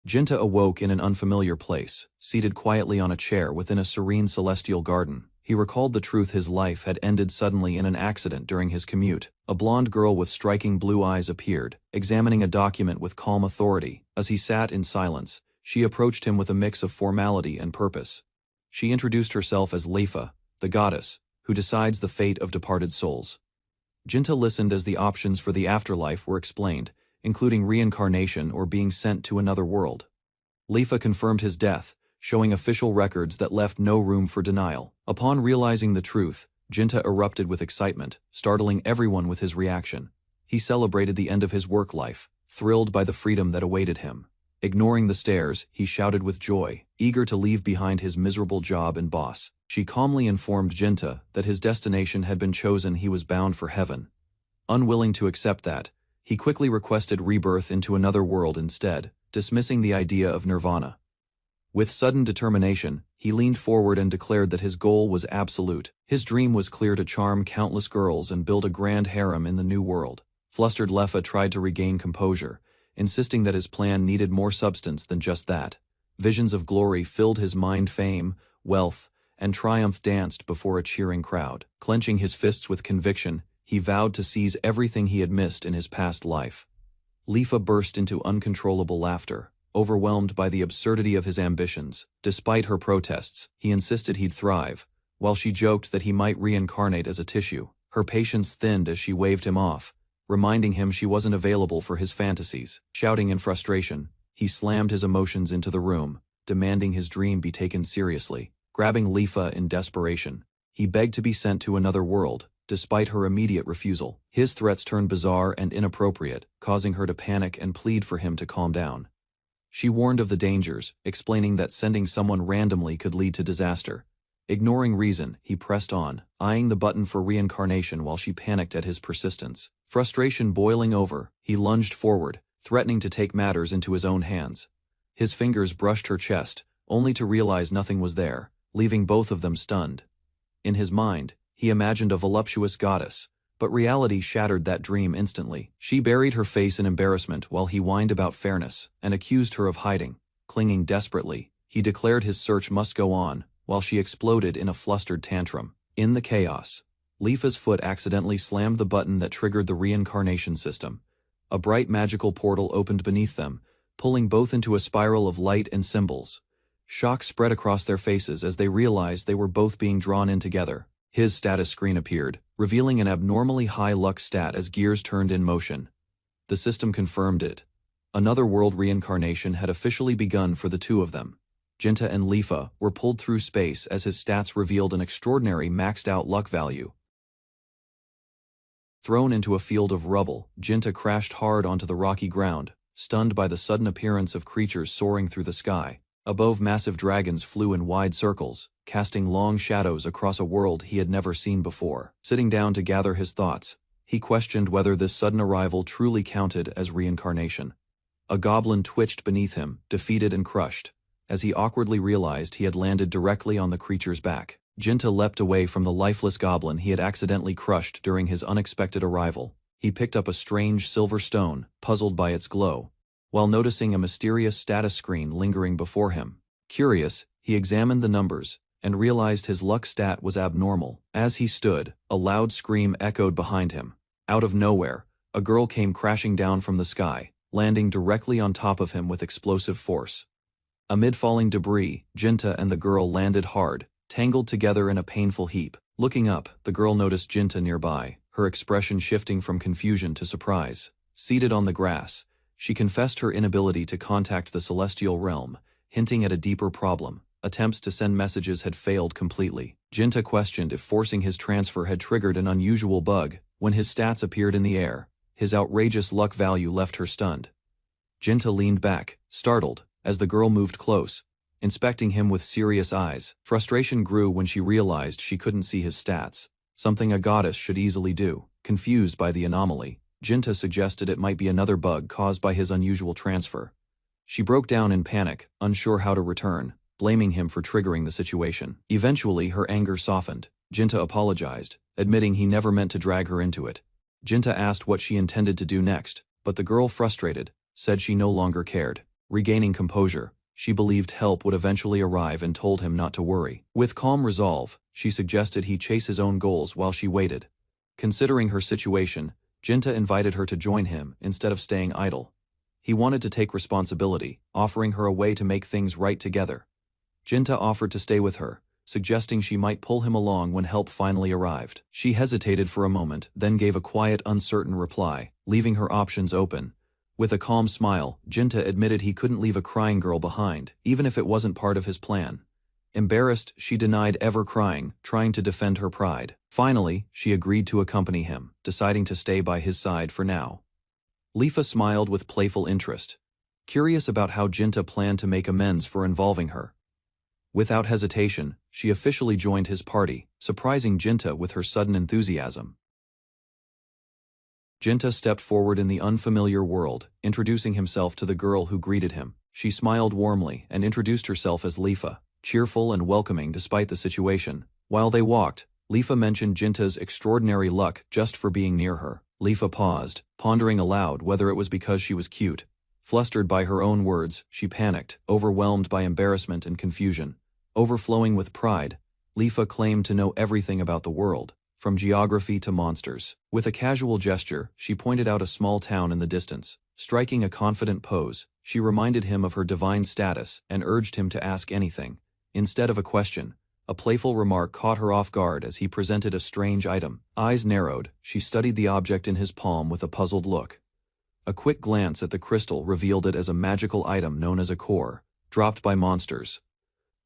Jinta awoke in an unfamiliar place, seated quietly on a chair within a serene celestial garden. He recalled the truth: his life had ended suddenly in an accident during his commute. A blonde girl with striking blue eyes appeared, examining a document with calm authority. As he sat in silence, she approached him with a mix of formality and purpose. She introduced herself as Leifa, the goddess, who decides the fate of departed souls. Jinta listened as the options for the afterlife were explained, including reincarnation or being sent to another world. Leifa confirmed his death, showing official records that left no room for denial. Upon realizing the truth, Jinta erupted with excitement, startling everyone with his reaction. He celebrated the end of his work life, thrilled by the freedom that awaited him. Ignoring the stares, he shouted with joy, eager to leave behind his miserable job and boss. She calmly informed Jinta that his destination had been chosen. He was bound for heaven. Unwilling to accept that, he quickly requested rebirth into another world instead, dismissing the idea of nirvana. With sudden determination, he leaned forward and declared that his goal was absolute. His dream was clear: to charm countless girls and build a grand harem in the new world. Flustered Leifa tried to regain composure, insisting that his plan needed more substance than just that. Visions of glory filled his mind. Fame, wealth, and triumph danced before a cheering crowd. Clenching his fists with conviction, he vowed to seize everything he had missed in his past life. Leifa burst into uncontrollable laughter, overwhelmed by the absurdity of his ambitions. Despite her protests, he insisted he'd thrive, while she joked that he might reincarnate as a tissue. Her patience thinned as she waved him off, reminding him she wasn't available for his fantasies. Shouting in frustration, he slammed his emotions into the room, demanding his dream be taken seriously. Grabbing Leifa in desperation, he begged to be sent to another world, despite her immediate refusal. His threats turned bizarre and inappropriate, causing her to panic and plead for him to calm down. She warned of the dangers, explaining that sending someone randomly could lead to disaster. Ignoring reason, he pressed on, eyeing the button for reincarnation while she panicked at his persistence. Frustration boiling over, he lunged forward, threatening to take matters into his own hands. His fingers brushed her chest, only to realize nothing was there, leaving both of them stunned. In his mind, he imagined a voluptuous goddess, but reality shattered that dream instantly. She buried her face in embarrassment while he whined about fairness and accused her of hiding. Clinging desperately, he declared his search must go on, while she exploded in a flustered tantrum. In the chaos, Leifa's foot accidentally slammed the button that triggered the reincarnation system. A bright magical portal opened beneath them, pulling both into a spiral of light and symbols. Shock spread across their faces as they realized they were both being drawn in together. His status screen appeared, revealing an abnormally high luck stat as gears turned in motion. The system confirmed it. Another world reincarnation had officially begun for the two of them. Jinta and Leifa were pulled through space as his stats revealed an extraordinary maxed-out luck value. Thrown into a field of rubble, Jinta crashed hard onto the rocky ground, stunned by the sudden appearance of creatures soaring through the sky. Above, massive dragons flew in wide circles, casting long shadows across a world he had never seen before. Sitting down to gather his thoughts, he questioned whether this sudden arrival truly counted as reincarnation. A goblin twitched beneath him, defeated and crushed, as he awkwardly realized he had landed directly on the creature's back. Jinta leapt away from the lifeless goblin he had accidentally crushed during his unexpected arrival. He picked up a strange silver stone, puzzled by its glow, while noticing a mysterious status screen lingering before him. Curious, he examined the numbers and realized his luck stat was abnormal. As he stood, a loud scream echoed behind him. Out of nowhere, a girl came crashing down from the sky, landing directly on top of him with explosive force. Amid falling debris, Jinta and the girl landed hard, tangled together in a painful heap. Looking up, the girl noticed Jinta nearby, her expression shifting from confusion to surprise. Seated on the grass, she confessed her inability to contact the celestial realm, hinting at a deeper problem. Attempts to send messages had failed completely. Jinta questioned if forcing his transfer had triggered an unusual bug. When his stats appeared in the air, his outrageous luck value left her stunned. Jinta leaned back, startled, as the girl moved close, inspecting him with serious eyes. Frustration grew when she realized she couldn't see his stats, something a goddess should easily do. Confused by the anomaly, Jinta suggested it might be another bug caused by his unusual transfer. She broke down in panic, unsure how to return, blaming him for triggering the situation. Eventually, her anger softened. Jinta apologized, admitting he never meant to drag her into it. Jinta asked what she intended to do next, but the girl, frustrated, said she no longer cared. Regaining composure, she believed help would eventually arrive and told him not to worry. With calm resolve, she suggested he chase his own goals while she waited. Considering her situation, Jinta invited her to join him instead of staying idle. He wanted to take responsibility, offering her a way to make things right together. Jinta offered to stay with her, suggesting she might pull him along when help finally arrived. She hesitated for a moment, then gave a quiet, uncertain reply, leaving her options open. With a calm smile, Jinta admitted he couldn't leave a crying girl behind, even if it wasn't part of his plan. Embarrassed, she denied ever crying, trying to defend her pride. Finally, she agreed to accompany him, deciding to stay by his side for now. Lifa smiled with playful interest, curious about how Jinta planned to make amends for involving her. Without hesitation, she officially joined his party, surprising Jinta with her sudden enthusiasm. Jinta stepped forward in the unfamiliar world, introducing himself to the girl who greeted him. She smiled warmly and introduced herself as Lifa, cheerful and welcoming despite the situation. While they walked, Lifa mentioned Jinta's extraordinary luck just for being near her. Lifa paused, pondering aloud whether it was because she was cute. Flustered by her own words, she panicked, overwhelmed by embarrassment and confusion. Overflowing with pride, Lifa claimed to know everything about the world, from geography to monsters. With a casual gesture, she pointed out a small town in the distance. Striking a confident pose, she reminded him of her divine status and urged him to ask anything. Instead of a question, a playful remark caught her off guard as he presented a strange item. Eyes narrowed, she studied the object in his palm with a puzzled look. A quick glance at the crystal revealed it as a magical item known as a core, dropped by monsters.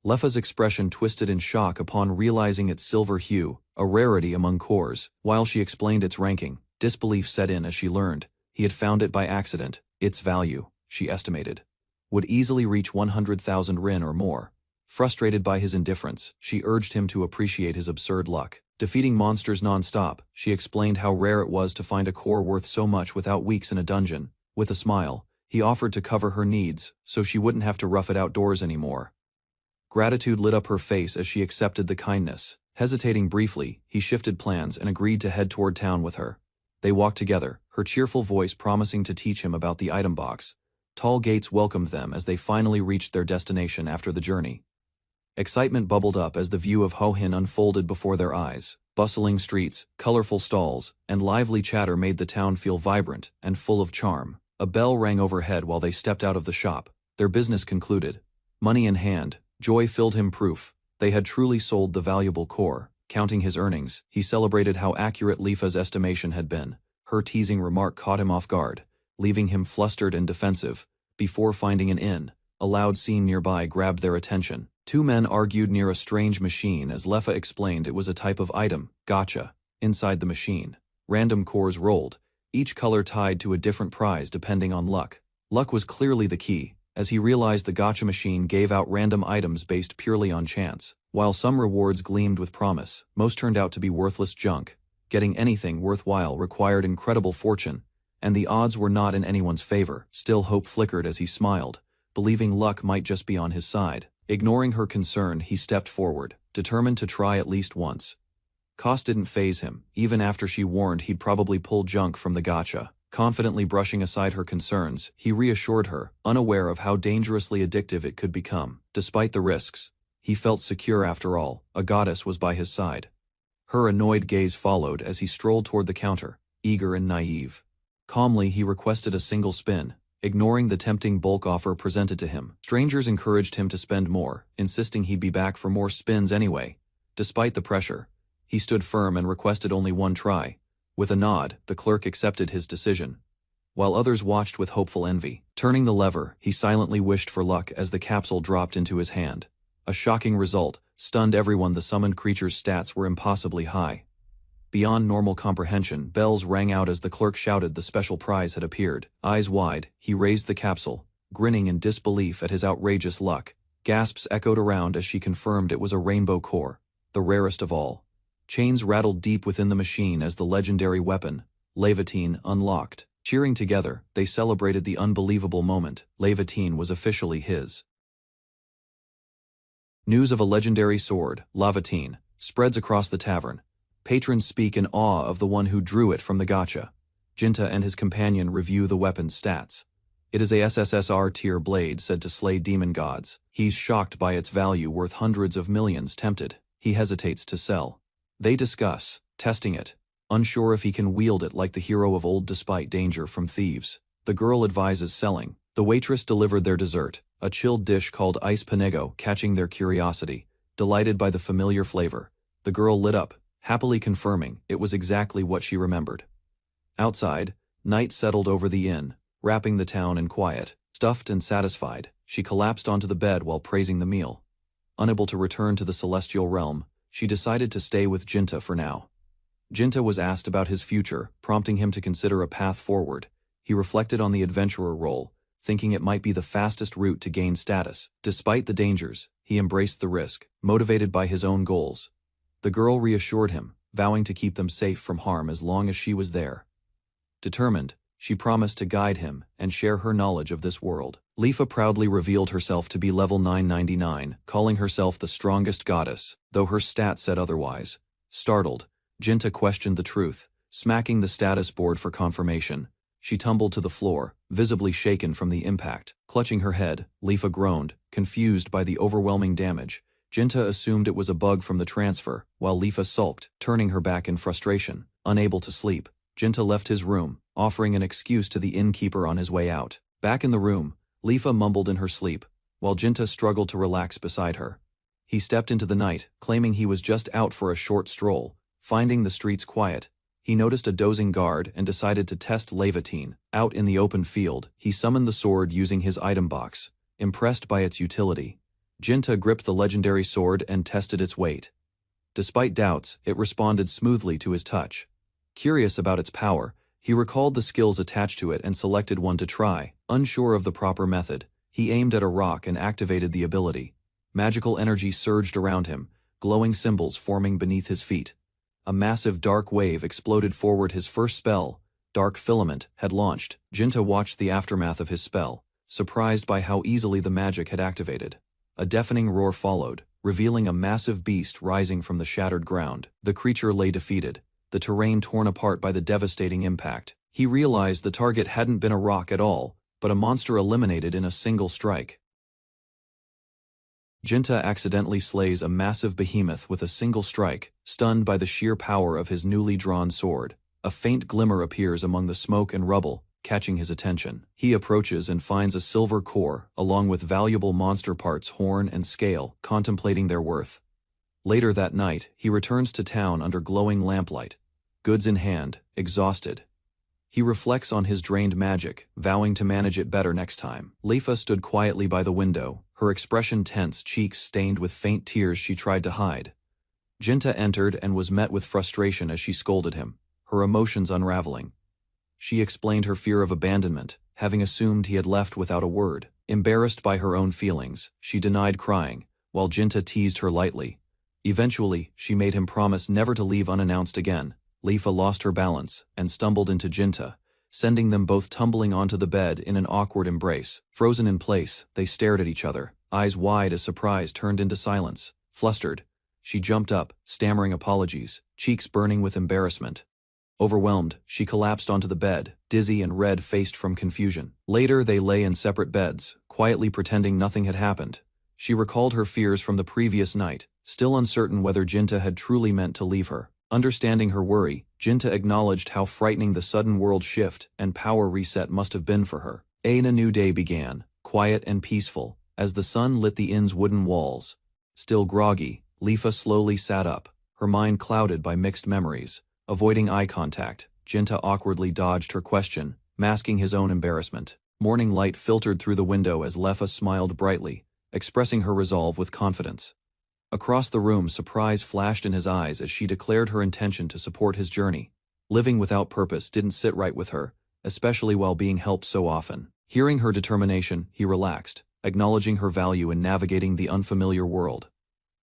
Lefa's expression twisted in shock upon realizing its silver hue, a rarity among cores. While she explained its ranking, disbelief set in as she learned he had found it by accident. Its value, she estimated, would easily reach 100,000 rin or more. Frustrated by his indifference, she urged him to appreciate his absurd luck. Defeating monsters non-stop, she explained how rare it was to find a core worth so much without weeks in a dungeon. With a smile, he offered to cover her needs so she wouldn't have to rough it outdoors anymore. Gratitude lit up her face as she accepted the kindness. Hesitating briefly, he shifted plans and agreed to head toward town with her. They walked together, her cheerful voice promising to teach him about the item box. Tall gates welcomed them as they finally reached their destination after the journey. Excitement bubbled up as the view of Hohin unfolded before their eyes. Bustling streets, colorful stalls, and lively chatter made the town feel vibrant and full of charm. A bell rang overhead while they stepped out of the shop. Their business concluded. Money in hand, joy filled him proof. They had truly sold the valuable core. Counting his earnings, he celebrated how accurate Lifa's estimation had been. Her teasing remark caught him off guard, leaving him flustered and defensive. Before finding an inn, a loud scene nearby grabbed their attention. Two men argued near a strange machine as Lefa explained it was a type of item, gacha. Inside the machine, random cores rolled, each color tied to a different prize depending on luck. Luck was clearly the key, as he realized the gacha machine gave out random items based purely on chance. While some rewards gleamed with promise, most turned out to be worthless junk. Getting anything worthwhile required incredible fortune, and the odds were not in anyone's favor. Still, hope flickered as he smiled, believing luck might just be on his side. Ignoring her concern, he stepped forward, determined to try at least once. Cost didn't faze him, even after she warned he'd probably pull junk from the gacha. Confidently brushing aside her concerns, he reassured her, unaware of how dangerously addictive it could become. Despite the risks, he felt secure after all. A goddess was by his side. Her annoyed gaze followed as he strolled toward the counter, eager and naive. Calmly, he requested a single spin, ignoring the tempting bulk offer presented to him. Strangers encouraged him to spend more, insisting he'd be back for more spins anyway. Despite the pressure, he stood firm and requested only one try. With a nod, the clerk accepted his decision, while others watched with hopeful envy. Turning the lever, he silently wished for luck as the capsule dropped into his hand. A shocking result stunned everyone. The summoned creature's stats were impossibly high. Beyond normal comprehension, bells rang out as the clerk shouted the special prize had appeared. Eyes wide, he raised the capsule, grinning in disbelief at his outrageous luck. Gasps echoed around as she confirmed it was a rainbow core, the rarest of all. Chains rattled deep within the machine as the legendary weapon, Leviatine, unlocked. Cheering together, they celebrated the unbelievable moment. Leviatine was officially his. News of a legendary sword, Leviatine, spreads across the tavern. Patrons speak in awe of the one who drew it from the gacha. Jinta and his companion review the weapon's stats. It is a SSSR tier blade said to slay demon gods. He's shocked by its value worth hundreds of millions. Tempted, he hesitates to sell. They discuss, testing it, unsure if he can wield it like the hero of old despite danger from thieves. The girl advises selling. The waitress delivered their dessert, a chilled dish called ice panego, catching their curiosity. Delighted by the familiar flavor, the girl lit up, happily confirming it was exactly what she remembered. Outside, night settled over the inn, wrapping the town in quiet. Stuffed and satisfied, she collapsed onto the bed while praising the meal. Unable to return to the celestial realm, she decided to stay with Jinta for now. Jinta was asked about his future, prompting him to consider a path forward. He reflected on the adventurer role, thinking it might be the fastest route to gain status. Despite the dangers, he embraced the risk, motivated by his own goals. The girl reassured him, vowing to keep them safe from harm as long as she was there. Determined, she promised to guide him and share her knowledge of this world. Lifa proudly revealed herself to be level 999, calling herself the strongest goddess, though her stat said otherwise. Startled, Jinta questioned the truth, smacking the status board for confirmation. She tumbled to the floor, visibly shaken from the impact. Clutching her head, Lifa groaned, confused by the overwhelming damage. Jinta assumed it was a bug from the transfer, while Lifa sulked, turning her back in frustration. Unable to sleep, Jinta left his room, offering an excuse to the innkeeper on his way out. Back in the room, Lifa mumbled in her sleep, while Jinta struggled to relax beside her. He stepped into the night, claiming he was just out for a short stroll. Finding the streets quiet, he noticed a dozing guard and decided to test Levatine. Out in the open field, he summoned the sword using his item box. Impressed by its utility, Jinta gripped the legendary sword and tested its weight. Despite doubts, it responded smoothly to his touch. Curious about its power, he recalled the skills attached to it and selected one to try. Unsure of the proper method, he aimed at a rock and activated the ability. Magical energy surged around him, glowing symbols forming beneath his feet. A massive dark wave exploded forward. His first spell, Dark Filament, had launched. Jinta watched the aftermath of his spell, surprised by how easily the magic had activated. A deafening roar followed, revealing a massive beast rising from the shattered ground. The creature lay defeated, the terrain torn apart by the devastating impact. He realized the target hadn't been a rock at all, but a monster eliminated in a single strike. Jinta accidentally slays a massive behemoth with a single strike, stunned by the sheer power of his newly drawn sword. A faint glimmer appears among the smoke and rubble, catching his attention. He approaches and finds a silver core, along with valuable monster parts, horn and scale, contemplating their worth. Later that night, he returns to town under glowing lamplight, goods in hand, exhausted. He reflects on his drained magic, vowing to manage it better next time. Lifa stood quietly by the window, her expression tense, cheeks stained with faint tears she tried to hide. Jinta entered and was met with frustration as she scolded him, her emotions unraveling. She explained her fear of abandonment, having assumed he had left without a word. Embarrassed by her own feelings, she denied crying, while Jinta teased her lightly. Eventually, she made him promise never to leave unannounced again. Lifa lost her balance and stumbled into Jinta, sending them both tumbling onto the bed in an awkward embrace. Frozen in place, they stared at each other, eyes wide as surprise turned into silence. Flustered, she jumped up, stammering apologies, cheeks burning with embarrassment. Overwhelmed, she collapsed onto the bed, dizzy and red-faced from confusion. Later, they lay in separate beds, quietly pretending nothing had happened. She recalled her fears from the previous night, still uncertain whether Jinta had truly meant to leave her. Understanding her worry, Jinta acknowledged how frightening the sudden world shift and power reset must have been for her. A new day began, quiet and peaceful, as the sun lit the inn's wooden walls. Still groggy, Lifa slowly sat up, her mind clouded by mixed memories. Avoiding eye contact, Jinta awkwardly dodged her question, masking his own embarrassment. Morning light filtered through the window as Lifa smiled brightly, expressing her resolve with confidence. Across the room, surprise flashed in his eyes as she declared her intention to support his journey. Living without purpose didn't sit right with her, especially while being helped so often. Hearing her determination, he relaxed, acknowledging her value in navigating the unfamiliar world.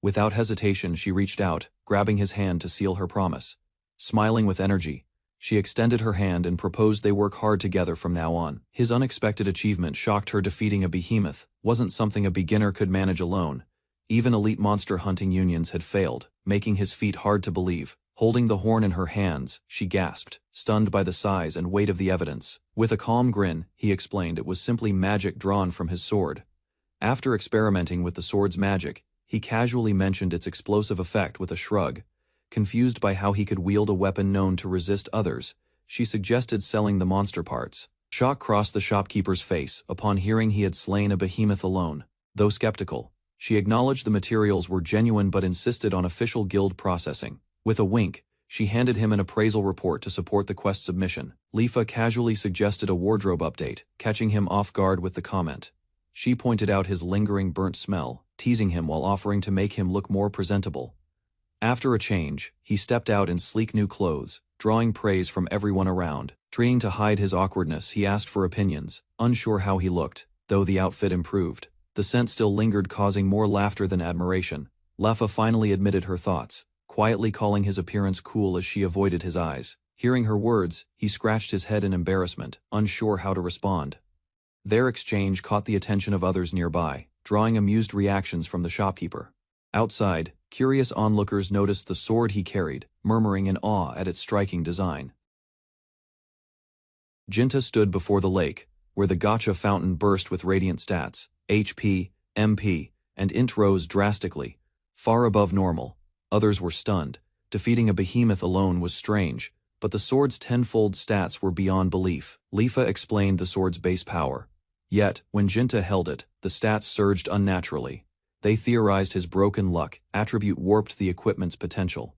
Without hesitation, she reached out, grabbing his hand to seal her promise. Smiling with energy, she extended her hand and proposed they work hard together from now on. His unexpected achievement shocked her. Defeating a behemoth wasn't something a beginner could manage alone. Even elite monster hunting unions had failed, making his feat hard to believe. Holding the horn in her hands, she gasped, stunned by the size and weight of the evidence. With a calm grin, he explained it was simply magic drawn from his sword. After experimenting with the sword's magic, he casually mentioned its explosive effect with a shrug. Confused by how he could wield a weapon known to resist others, she suggested selling the monster parts. Shock crossed the shopkeeper's face upon hearing he had slain a behemoth alone. Though skeptical, she acknowledged the materials were genuine but insisted on official guild processing. With a wink, she handed him an appraisal report to support the quest submission. Lifa casually suggested a wardrobe update, catching him off guard with the comment. She pointed out his lingering burnt smell, teasing him while offering to make him look more presentable. After a change, he stepped out in sleek new clothes, drawing praise from everyone around. Trying to hide his awkwardness, he asked for opinions, unsure how he looked, though the outfit improved. The scent still lingered, causing more laughter than admiration. Lifa finally admitted her thoughts, quietly calling his appearance cool as she avoided his eyes. Hearing her words, he scratched his head in embarrassment, unsure how to respond. Their exchange caught the attention of others nearby, drawing amused reactions from the shopkeeper. Outside, curious onlookers noticed the sword he carried, murmuring in awe at its striking design. Jinta stood before the lake, where the gacha fountain burst with radiant stats. HP, MP, and int rose drastically, far above normal. Others were stunned. Defeating a behemoth alone was strange, but the sword's tenfold stats were beyond belief. Lifa explained the sword's base power. Yet, when Jinta held it, the stats surged unnaturally. They theorized his broken luck attribute warped the equipment's potential.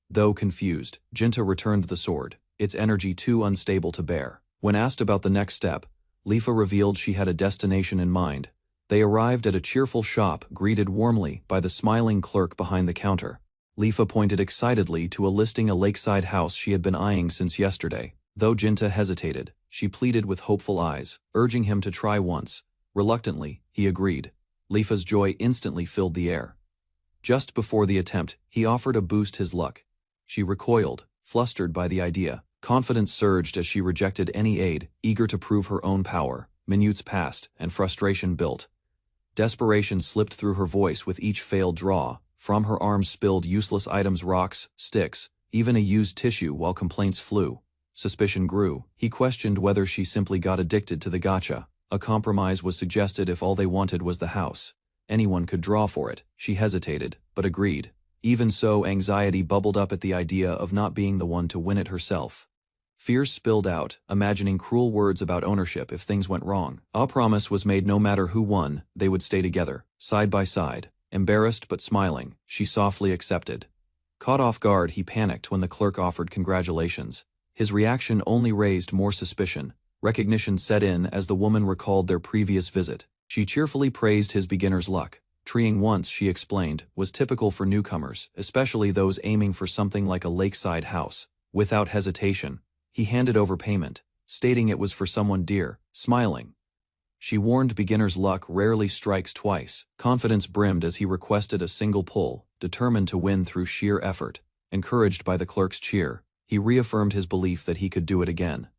Though confused, Jinta returned the sword, its energy too unstable to bear. When asked about the next step, Lifa revealed she had a destination in mind. They arrived at a cheerful shop greeted warmly by the smiling clerk behind the counter. Lifa pointed excitedly to a listing, a lakeside house she had been eyeing since yesterday. Though Jinta hesitated, she pleaded with hopeful eyes, urging him to try once. Reluctantly, he agreed. Lifa's joy instantly filled the air. Just before the attempt, he offered to boost his luck. She recoiled, flustered by the idea. Confidence surged as she rejected any aid, eager to prove her own power. Minutes passed, and frustration built. Desperation slipped through her voice with each failed draw. From her arms spilled useless items, rocks, sticks, even a used tissue, while complaints flew. Suspicion grew. He questioned whether she simply got addicted to the gacha. A compromise was suggested if all they wanted was the house. Anyone could draw for it. She hesitated, but agreed. Even so, anxiety bubbled up at the idea of not being the one to win it herself. Fears spilled out, imagining cruel words about ownership if things went wrong. A promise was made: no matter who won, they would stay together, side by side. Embarrassed but smiling, she softly accepted. Caught off guard, he panicked when the clerk offered congratulations. His reaction only raised more suspicion. Recognition set in as the woman recalled their previous visit. She cheerfully praised his beginner's luck. Treeing once, she explained, was typical for newcomers, especially those aiming for something like a lakeside house. Without hesitation, he handed over payment, stating it was for someone dear. Smiling, she warned beginner's luck rarely strikes twice. Confidence brimmed as he requested a single pull, determined to win through sheer effort. Encouraged by the clerk's cheer, he reaffirmed his belief that he could do it again.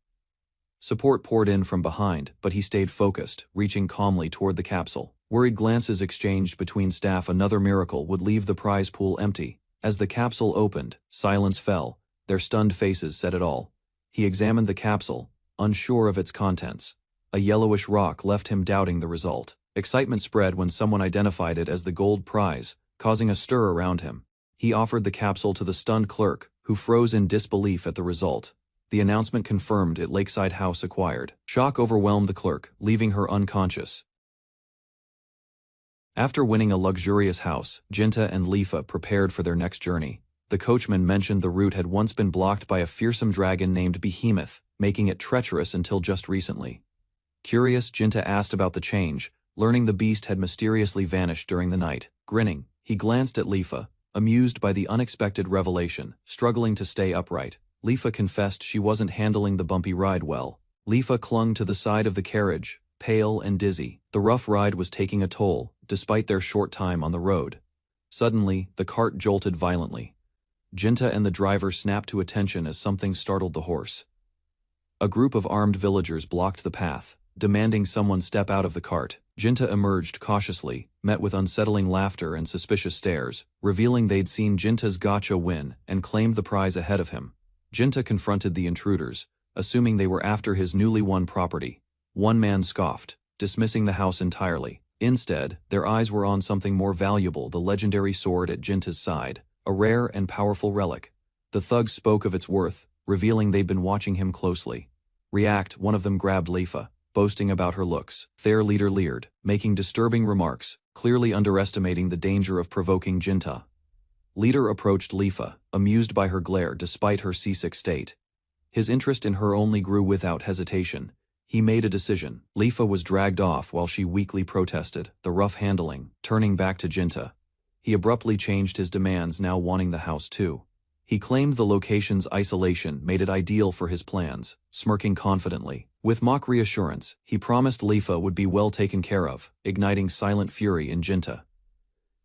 Support poured in from behind, but he stayed focused, reaching calmly toward the capsule. Worried glances exchanged between staff. Another miracle would leave the prize pool empty. As the capsule opened, silence fell. Their stunned faces said it all. He examined the capsule, unsure of its contents. A yellowish rock left him doubting the result. Excitement spread when someone identified it as the gold prize, causing a stir around him. He offered the capsule to the stunned clerk, who froze in disbelief at the result. The announcement confirmed it: Lakeside House acquired. Shock overwhelmed the clerk, leaving her unconscious. After winning a luxurious house, Jinta and Lifa prepared for their next journey. The coachman mentioned the route had once been blocked by a fearsome dragon named Behemoth, making it treacherous until just recently. Curious, Jinta asked about the change, learning the beast had mysteriously vanished during the night. Grinning, he glanced at Lifa, amused by the unexpected revelation. Struggling to stay upright, Lifa confessed she wasn't handling the bumpy ride well. Lifa clung to the side of the carriage, pale and dizzy. The rough ride was taking a toll, despite their short time on the road. Suddenly, the cart jolted violently. Jinta and the driver snapped to attention as something startled the horse. A group of armed villagers blocked the path, demanding someone step out of the cart. Jinta emerged cautiously, met with unsettling laughter and suspicious stares, revealing they'd seen Jinta's gacha win and claimed the prize ahead of him. Jinta confronted the intruders, assuming they were after his newly won property. One man scoffed, dismissing the house entirely. Instead, their eyes were on something more valuable, the legendary sword at Jinta's side, a rare and powerful relic. The thugs spoke of its worth, revealing they'd been watching him closely. One of them grabbed Leifa, boasting about her looks. Their leader leered, making disturbing remarks, clearly underestimating the danger of provoking Jinta. Leader approached Leifa, amused by her glare despite her seasick state. His interest in her only grew without hesitation. He made a decision. Leifa was dragged off while she weakly protested, the rough handling, turning back to Jinta. He abruptly changed his demands, now wanting the house too. He claimed the location's isolation made it ideal for his plans, smirking confidently. With mock reassurance, he promised Leifa would be well taken care of, igniting silent fury in Jinta.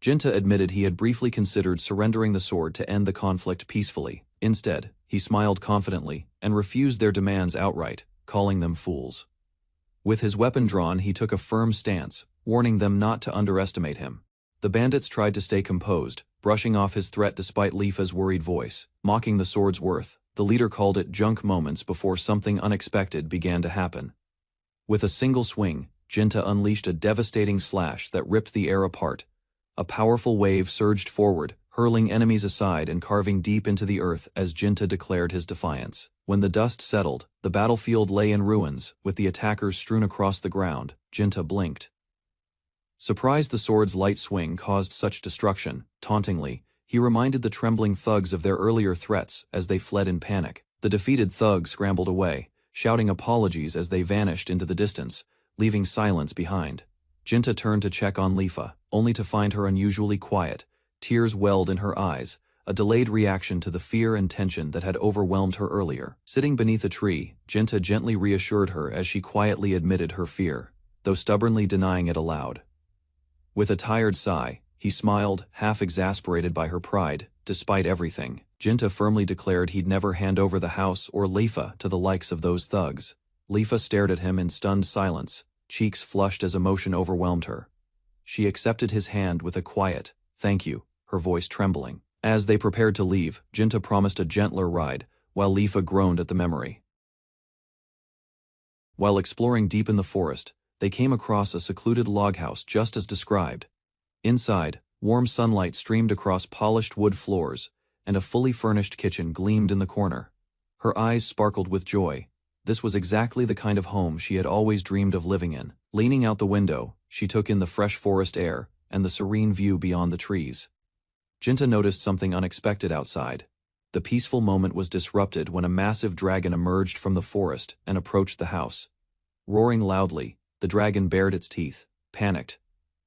Jinta admitted he had briefly considered surrendering the sword to end the conflict peacefully. Instead, he smiled confidently and refused their demands outright, calling them fools. With his weapon drawn, he took a firm stance, warning them not to underestimate him. The bandits tried to stay composed, brushing off his threat despite Leifa's worried voice, mocking the sword's worth. The leader called it junk moments before something unexpected began to happen. With a single swing, Jinta unleashed a devastating slash that ripped the air apart. A powerful wave surged forward, hurling enemies aside and carving deep into the earth as Jinta declared his defiance. When the dust settled, the battlefield lay in ruins, with the attackers strewn across the ground. Jinta blinked. Surprised the sword's light swing caused such destruction, tauntingly, he reminded the trembling thugs of their earlier threats as they fled in panic. The defeated thugs scrambled away, shouting apologies as they vanished into the distance, leaving silence behind. Jinta turned to check on Leifa, only to find her unusually quiet. Tears welled in her eyes, a delayed reaction to the fear and tension that had overwhelmed her earlier. Sitting beneath a tree, Jinta gently reassured her as she quietly admitted her fear, though stubbornly denying it aloud. With a tired sigh, he smiled, half exasperated by her pride. Despite everything, Jinta firmly declared he'd never hand over the house or Leifa to the likes of those thugs. Leifa stared at him in stunned silence, cheeks flushed as emotion overwhelmed her. She accepted his hand with a quiet, "Thank you," her voice trembling. As they prepared to leave, Jinta promised a gentler ride, while Leifa groaned at the memory. While exploring deep in the forest, they came across a secluded log house just as described. Inside, warm sunlight streamed across polished wood floors, and a fully furnished kitchen gleamed in the corner. Her eyes sparkled with joy. This was exactly the kind of home she had always dreamed of living in. Leaning out the window, she took in the fresh forest air and the serene view beyond the trees. Jinta noticed something unexpected outside. The peaceful moment was disrupted when a massive dragon emerged from the forest and approached the house. Roaring loudly, the dragon bared its teeth, panicked.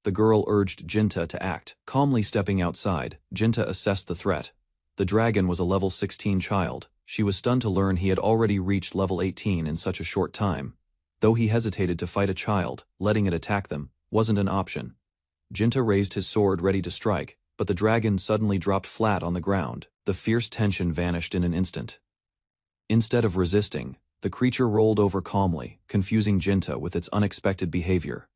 The girl urged Jinta to act. Calmly stepping outside, Jinta assessed the threat. The dragon was a level 16 child. She was stunned to learn he had already reached level 18 in such a short time. Though he hesitated to fight a child, letting it attack them wasn't an option. Jinta raised his sword ready to strike, but the dragon suddenly dropped flat on the ground. The fierce tension vanished in an instant. Instead of resisting, the creature rolled over calmly, confusing Jinta with its unexpected behavior.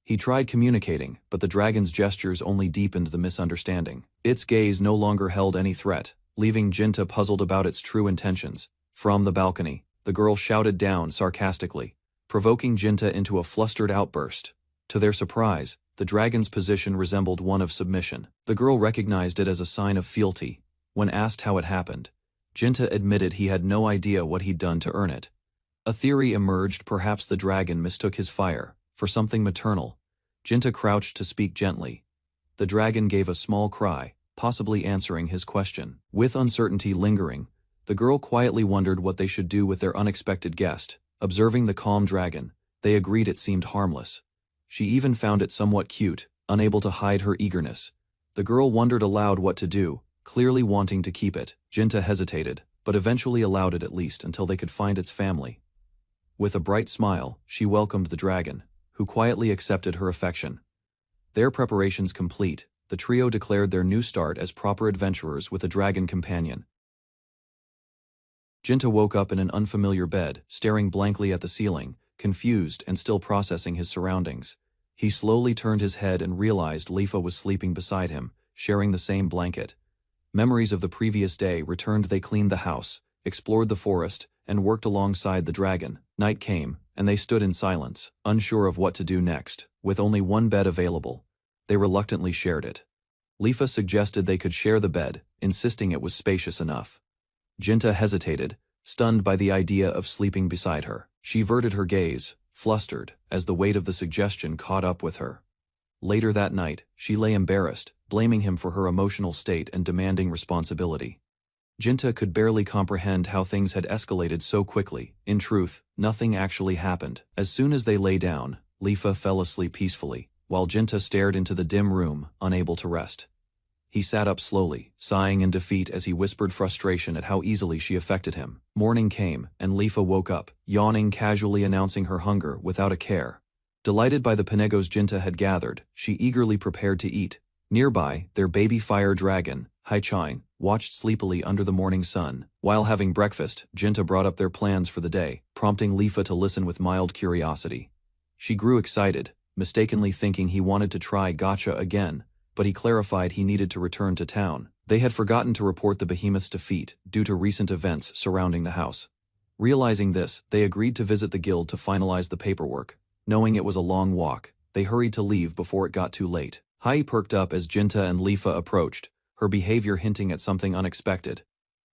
He tried communicating, but the dragon's gestures only deepened the misunderstanding. Its gaze no longer held any threat, leaving Jinta puzzled about its true intentions. From the balcony, the girl shouted down sarcastically, provoking Jinta into a flustered outburst. To their surprise, the dragon's position resembled one of submission. The girl recognized it as a sign of fealty. When asked how it happened, Jinta admitted he had no idea what he'd done to earn it. A theory emerged: perhaps the dragon mistook his fire for something maternal. Jinta crouched to speak gently. The dragon gave a small cry, possibly answering his question. With uncertainty lingering, the girl quietly wondered what they should do with their unexpected guest. Observing the calm dragon, they agreed it seemed harmless. She even found it somewhat cute, unable to hide her eagerness. The girl wondered aloud what to do, clearly wanting to keep it. Jinta hesitated, but eventually allowed it at least until they could find its family. With a bright smile, she welcomed the dragon, who quietly accepted her affection. Their preparations complete, the trio declared their new start as proper adventurers with a dragon companion. Jinta woke up in an unfamiliar bed, staring blankly at the ceiling, confused and still processing his surroundings. He slowly turned his head and realized Lifa was sleeping beside him, sharing the same blanket. Memories of the previous day returned. They cleaned the house, explored the forest, and worked alongside the dragon. Night came, and they stood in silence, unsure of what to do next. With only one bed available, they reluctantly shared it. Lifa suggested they could share the bed, insisting it was spacious enough. Jinta hesitated, stunned by the idea of sleeping beside her. She averted her gaze, flustered, as the weight of the suggestion caught up with her. Later that night, she lay embarrassed, blaming him for her emotional state and demanding responsibility. Jinta could barely comprehend how things had escalated so quickly. In truth, nothing actually happened. As soon as they lay down, Lifa fell asleep peacefully, while Jinta stared into the dim room, unable to rest. He sat up slowly, sighing in defeat as he whispered frustration at how easily she affected him. Morning came, and Lifa woke up, yawning, casually announcing her hunger without a care. Delighted by the panegos Jinta had gathered, she eagerly prepared to eat. Nearby, their baby fire dragon, Haichin, watched sleepily under the morning sun. While having breakfast, Jinta brought up their plans for the day, prompting Lifa to listen with mild curiosity. She grew excited, mistakenly thinking he wanted to try gacha again, but he clarified he needed to return to town. They had forgotten to report the behemoth's defeat due to recent events surrounding the house. Realizing this, they agreed to visit the guild to finalize the paperwork. Knowing it was a long walk, they hurried to leave before it got too late. Hai perked up as Jinta and Lifa approached, her behavior hinting at something unexpected.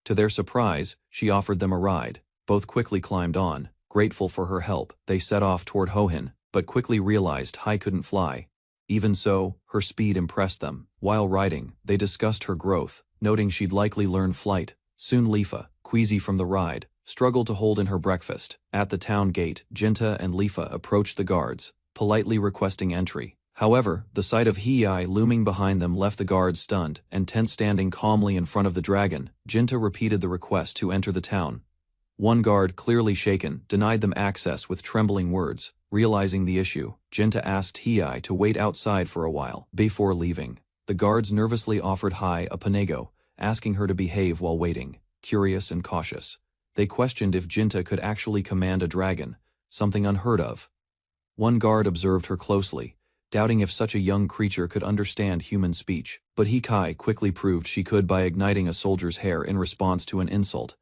To their surprise, she offered them a ride. Both quickly climbed on, grateful for her help. They set off toward Hohen, but quickly realized Hai couldn't fly. Even so, her speed impressed them. While riding, they discussed her growth, noting she'd likely learn flight. Soon Lifa, queasy from the ride, struggled to hold in her breakfast. At the town gate, Jinta and Lifa approached the guards, politely requesting entry. However, the sight of Hiei looming behind them left the guards stunned, and Tent standing calmly in front of the dragon. Jinta repeated the request to enter the town. One guard, clearly shaken, denied them access with trembling words. Realizing the issue, Jinta asked Hiei to wait outside for a while. Before leaving, the guards nervously offered Hai a panego, asking her to behave while waiting. Curious and cautious, they questioned if Jinta could actually command a dragon, something unheard of. One guard observed her closely, doubting if such a young creature could understand human speech, but Hiei quickly proved she could by igniting a soldier's hair in response to an insult.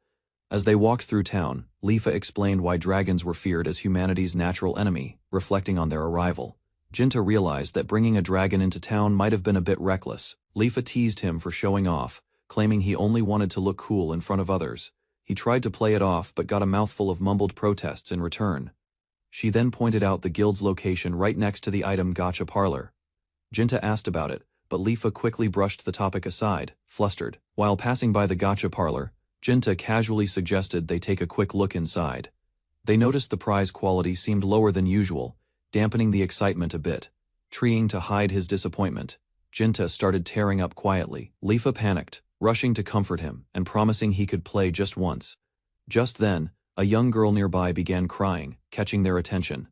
As they walked through town, Lifa explained why dragons were feared as humanity's natural enemy. Reflecting on their arrival, Jinta realized that bringing a dragon into town might have been a bit reckless. Lifa teased him for showing off, claiming he only wanted to look cool in front of others. He tried to play it off but got a mouthful of mumbled protests in return. She then pointed out the guild's location right next to the item gacha parlor. Jinta asked about it, but Lifa quickly brushed the topic aside, flustered. While passing by the gacha parlor, Jinta casually suggested they take a quick look inside. They noticed the prize quality seemed lower than usual, dampening the excitement a bit. Trying to hide his disappointment, Jinta started tearing up quietly. Lifa panicked, rushing to comfort him and promising he could play just once. Just then, a young girl nearby began crying, catching their attention.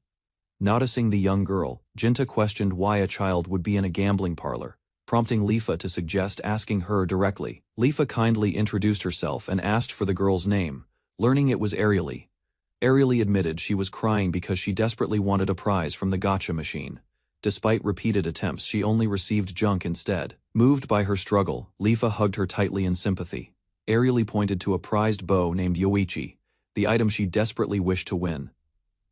Noticing the young girl, Jinta questioned why a child would be in a gambling parlor, prompting Lifa to suggest asking her directly. Lifa kindly introduced herself and asked for the girl's name, learning it was Ariely. Ariely admitted she was crying because she desperately wanted a prize from the gacha machine. Despite repeated attempts, she only received junk instead. Moved by her struggle, Lifa hugged her tightly in sympathy. Ariely pointed to a prized bow named Yoichi, the item she desperately wished to win.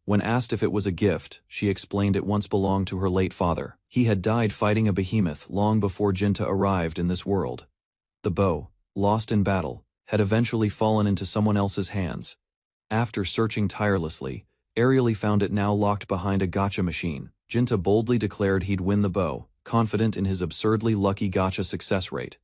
When asked if it was a gift, she explained it once belonged to her late father. He had died fighting a behemoth long before Jinta arrived in this world. The bow, lost in battle, had eventually fallen into someone else's hands. After searching tirelessly, Ariely found it now locked behind a gacha machine. Jinta boldly declared he'd win the bow, confident in his absurdly lucky gacha success rate.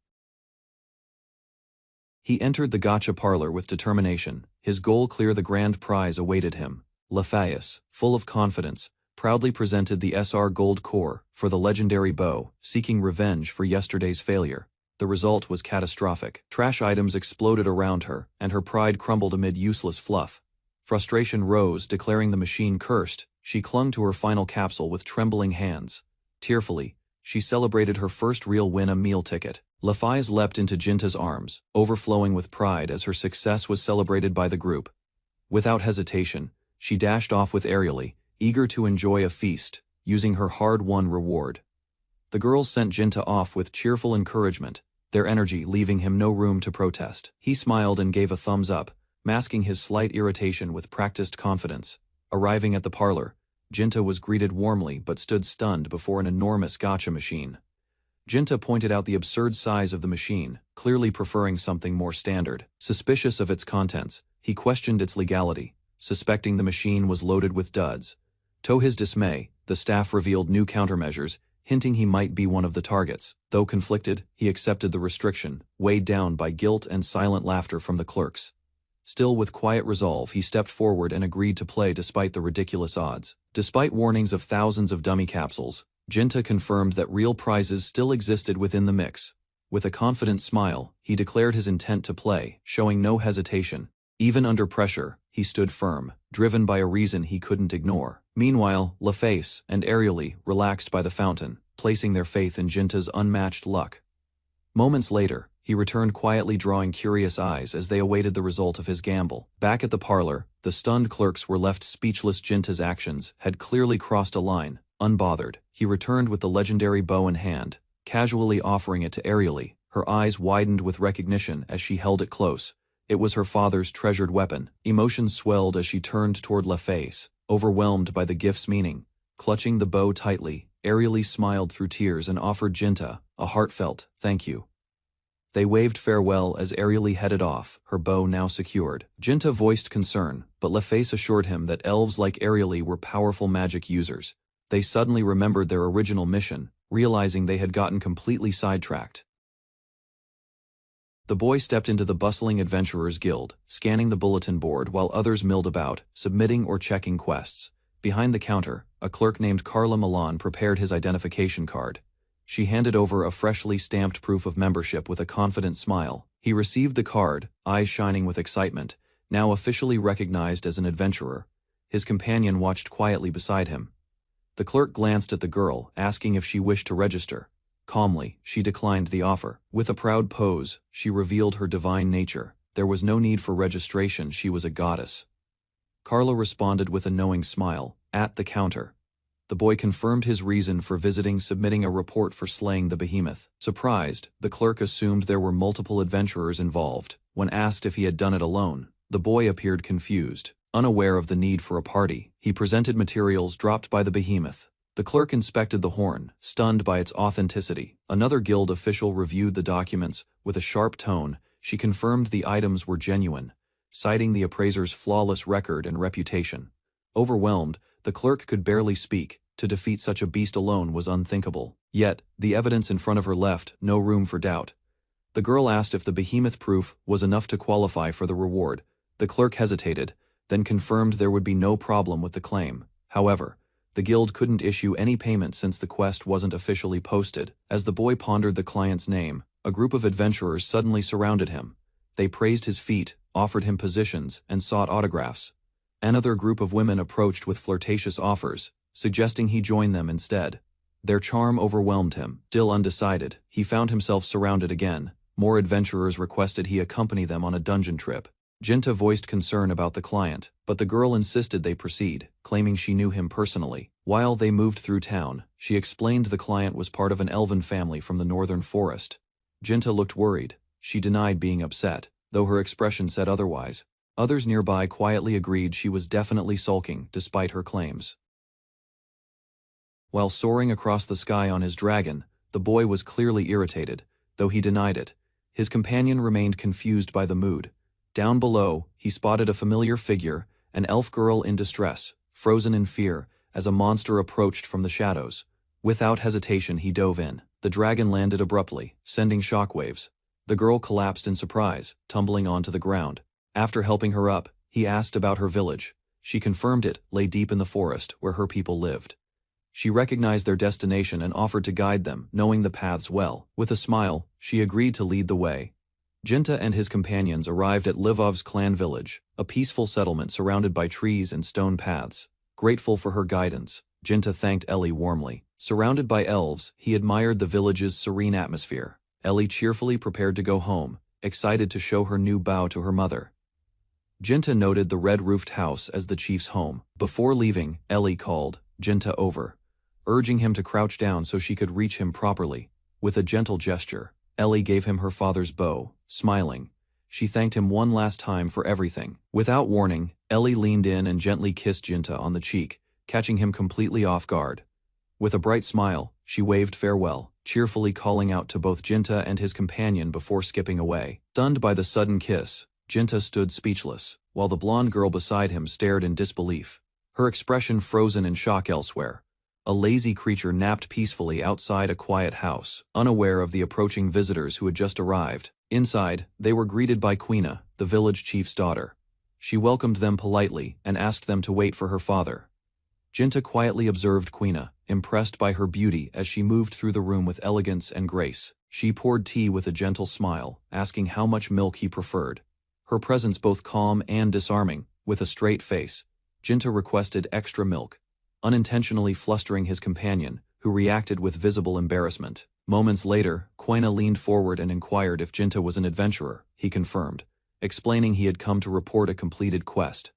He entered the gacha parlor with determination. His goal clear, the grand prize awaited him. Lafayette, full of confidence, proudly presented the SR Gold Core for the legendary bow, seeking revenge for yesterday's failure. The result was catastrophic. Trash items exploded around her, and her pride crumbled amid useless fluff. Frustration rose, declaring the machine cursed. She clung to her final capsule with trembling hands. Tearfully, she celebrated her first real win, a meal ticket. Lafayette leapt into Jinta's arms, overflowing with pride as her success was celebrated by the group. Without hesitation, she dashed off with Ariely, eager to enjoy a feast. using her hard-won reward. The girls sent Jinta off with cheerful encouragement, their energy leaving him no room to protest. He smiled and gave a thumbs up, masking his slight irritation with practiced confidence. Arriving at the parlor, Jinta was greeted warmly but stood stunned before an enormous gacha machine. Jinta pointed out the absurd size of the machine, clearly preferring something more standard. Suspicious of its contents, he questioned its legality, suspecting the machine was loaded with duds. To his dismay, the staff revealed new countermeasures, hinting he might be one of the targets. Though conflicted, he accepted the restriction, weighed down by guilt and silent laughter from the clerks. Still with quiet resolve, he stepped forward and agreed to play despite the ridiculous odds. Despite warnings of thousands of dummy capsules, Jinta confirmed that real prizes still existed within the mix. With a confident smile, he declared his intent to play, showing no hesitation. Even under pressure, he stood firm, driven by a reason he couldn't ignore. Meanwhile, LaFace and Ariely relaxed by the fountain, placing their faith in Jinta's unmatched luck. Moments later, he returned quietly, drawing curious eyes as they awaited the result of his gamble. Back at the parlor, the stunned clerks were left speechless. Jinta's actions had clearly crossed a line. Unbothered, he returned with the legendary bow in hand, casually offering it to Ariely. Her eyes widened with recognition as she held it close. It was her father's treasured weapon. Emotions swelled as she turned toward LaFace, overwhelmed by the gift's meaning. Clutching the bow tightly, Ariely smiled through tears and offered Jinta a heartfelt thank you. They waved farewell as Ariely headed off, her bow now secured. Jinta voiced concern, but LaFace assured him that elves like Ariely were powerful magic users. They suddenly remembered their original mission, realizing they had gotten completely sidetracked. The boy stepped into the bustling Adventurers Guild, scanning the bulletin board while others milled about, submitting or checking quests. Behind the counter, a clerk named Carla Milan prepared his identification card. She handed over a freshly stamped proof of membership with a confident smile. He received the card, eyes shining with excitement, now officially recognized as an adventurer. His companion watched quietly beside him. The clerk glanced at the girl, asking if she wished to register. Calmly, she declined the offer. With a proud pose, she revealed her divine nature. There was no need for registration, she was a goddess. Carla responded with a knowing smile. At the counter, the boy confirmed his reason for visiting, submitting a report for slaying the behemoth. Surprised, the clerk assumed there were multiple adventurers involved. When asked if he had done it alone, the boy appeared confused. Unaware of the need for a party, he presented materials dropped by the behemoth. The clerk inspected the horn, stunned by its authenticity. Another guild official reviewed the documents. With a sharp tone, she confirmed the items were genuine, citing the appraiser's flawless record and reputation. Overwhelmed, the clerk could barely speak. To defeat such a beast alone was unthinkable. Yet, the evidence in front of her left no room for doubt. The girl asked if the behemoth proof was enough to qualify for the reward. The clerk hesitated, then confirmed there would be no problem with the claim. However, the guild couldn't issue any payment since the quest wasn't officially posted. As the boy pondered the client's name, a group of adventurers suddenly surrounded him. They praised his feat, offered him positions, and sought autographs. Another group of women approached with flirtatious offers, suggesting he join them instead. Their charm overwhelmed him. Still undecided, he found himself surrounded again. More adventurers requested he accompany them on a dungeon trip. Jinta voiced concern about the client, but the girl insisted they proceed, claiming she knew him personally. While they moved through town, she explained the client was part of an elven family from the northern forest. Jinta looked worried. She denied being upset, though her expression said otherwise. Others nearby quietly agreed she was definitely sulking, despite her claims. While soaring across the sky on his dragon, the boy was clearly irritated, though he denied it. His companion remained confused by the mood. Down below, he spotted a familiar figure, an elf girl in distress, frozen in fear, as a monster approached from the shadows. Without hesitation, he dove in. The dragon landed abruptly, sending shockwaves. The girl collapsed in surprise, tumbling onto the ground. After helping her up, he asked about her village. She confirmed it lay deep in the forest where her people lived. She recognized their destination and offered to guide them, knowing the paths well. With a smile, she agreed to lead the way. Jinta and his companions arrived at Livov's clan village, a peaceful settlement surrounded by trees and stone paths. Grateful for her guidance, Jinta thanked Ellie warmly. Surrounded by elves, he admired the village's serene atmosphere. Ellie cheerfully prepared to go home, excited to show her new bow to her mother. Jinta noted the red-roofed house as the chief's home. Before leaving, Ellie called Jinta over. urging him to crouch down so she could reach him properly. With a gentle gesture, Ellie gave him her father's bow, smiling. She thanked him one last time for everything. Without warning, Ellie leaned in and gently kissed Jinta on the cheek, catching him completely off guard. With a bright smile, she waved farewell, cheerfully calling out to both Jinta and his companion before skipping away. Stunned by the sudden kiss, Jinta stood speechless, while the blonde girl beside him stared in disbelief, her expression frozen in shock elsewhere. A lazy creature napped peacefully outside a quiet house, unaware of the approaching visitors who had just arrived. Inside, they were greeted by Quina, the village chief's daughter. She welcomed them politely and asked them to wait for her father. Jinta quietly observed Quina, impressed by her beauty as she moved through the room with elegance and grace. She poured tea with a gentle smile, asking how much milk he preferred. Her presence both calm and disarming. With a straight face, Jinta requested extra milk, unintentionally flustering his companion, who reacted with visible embarrassment. Moments later, Quina leaned forward and inquired if Jinta was an adventurer. He confirmed, explaining he had come to report a completed quest.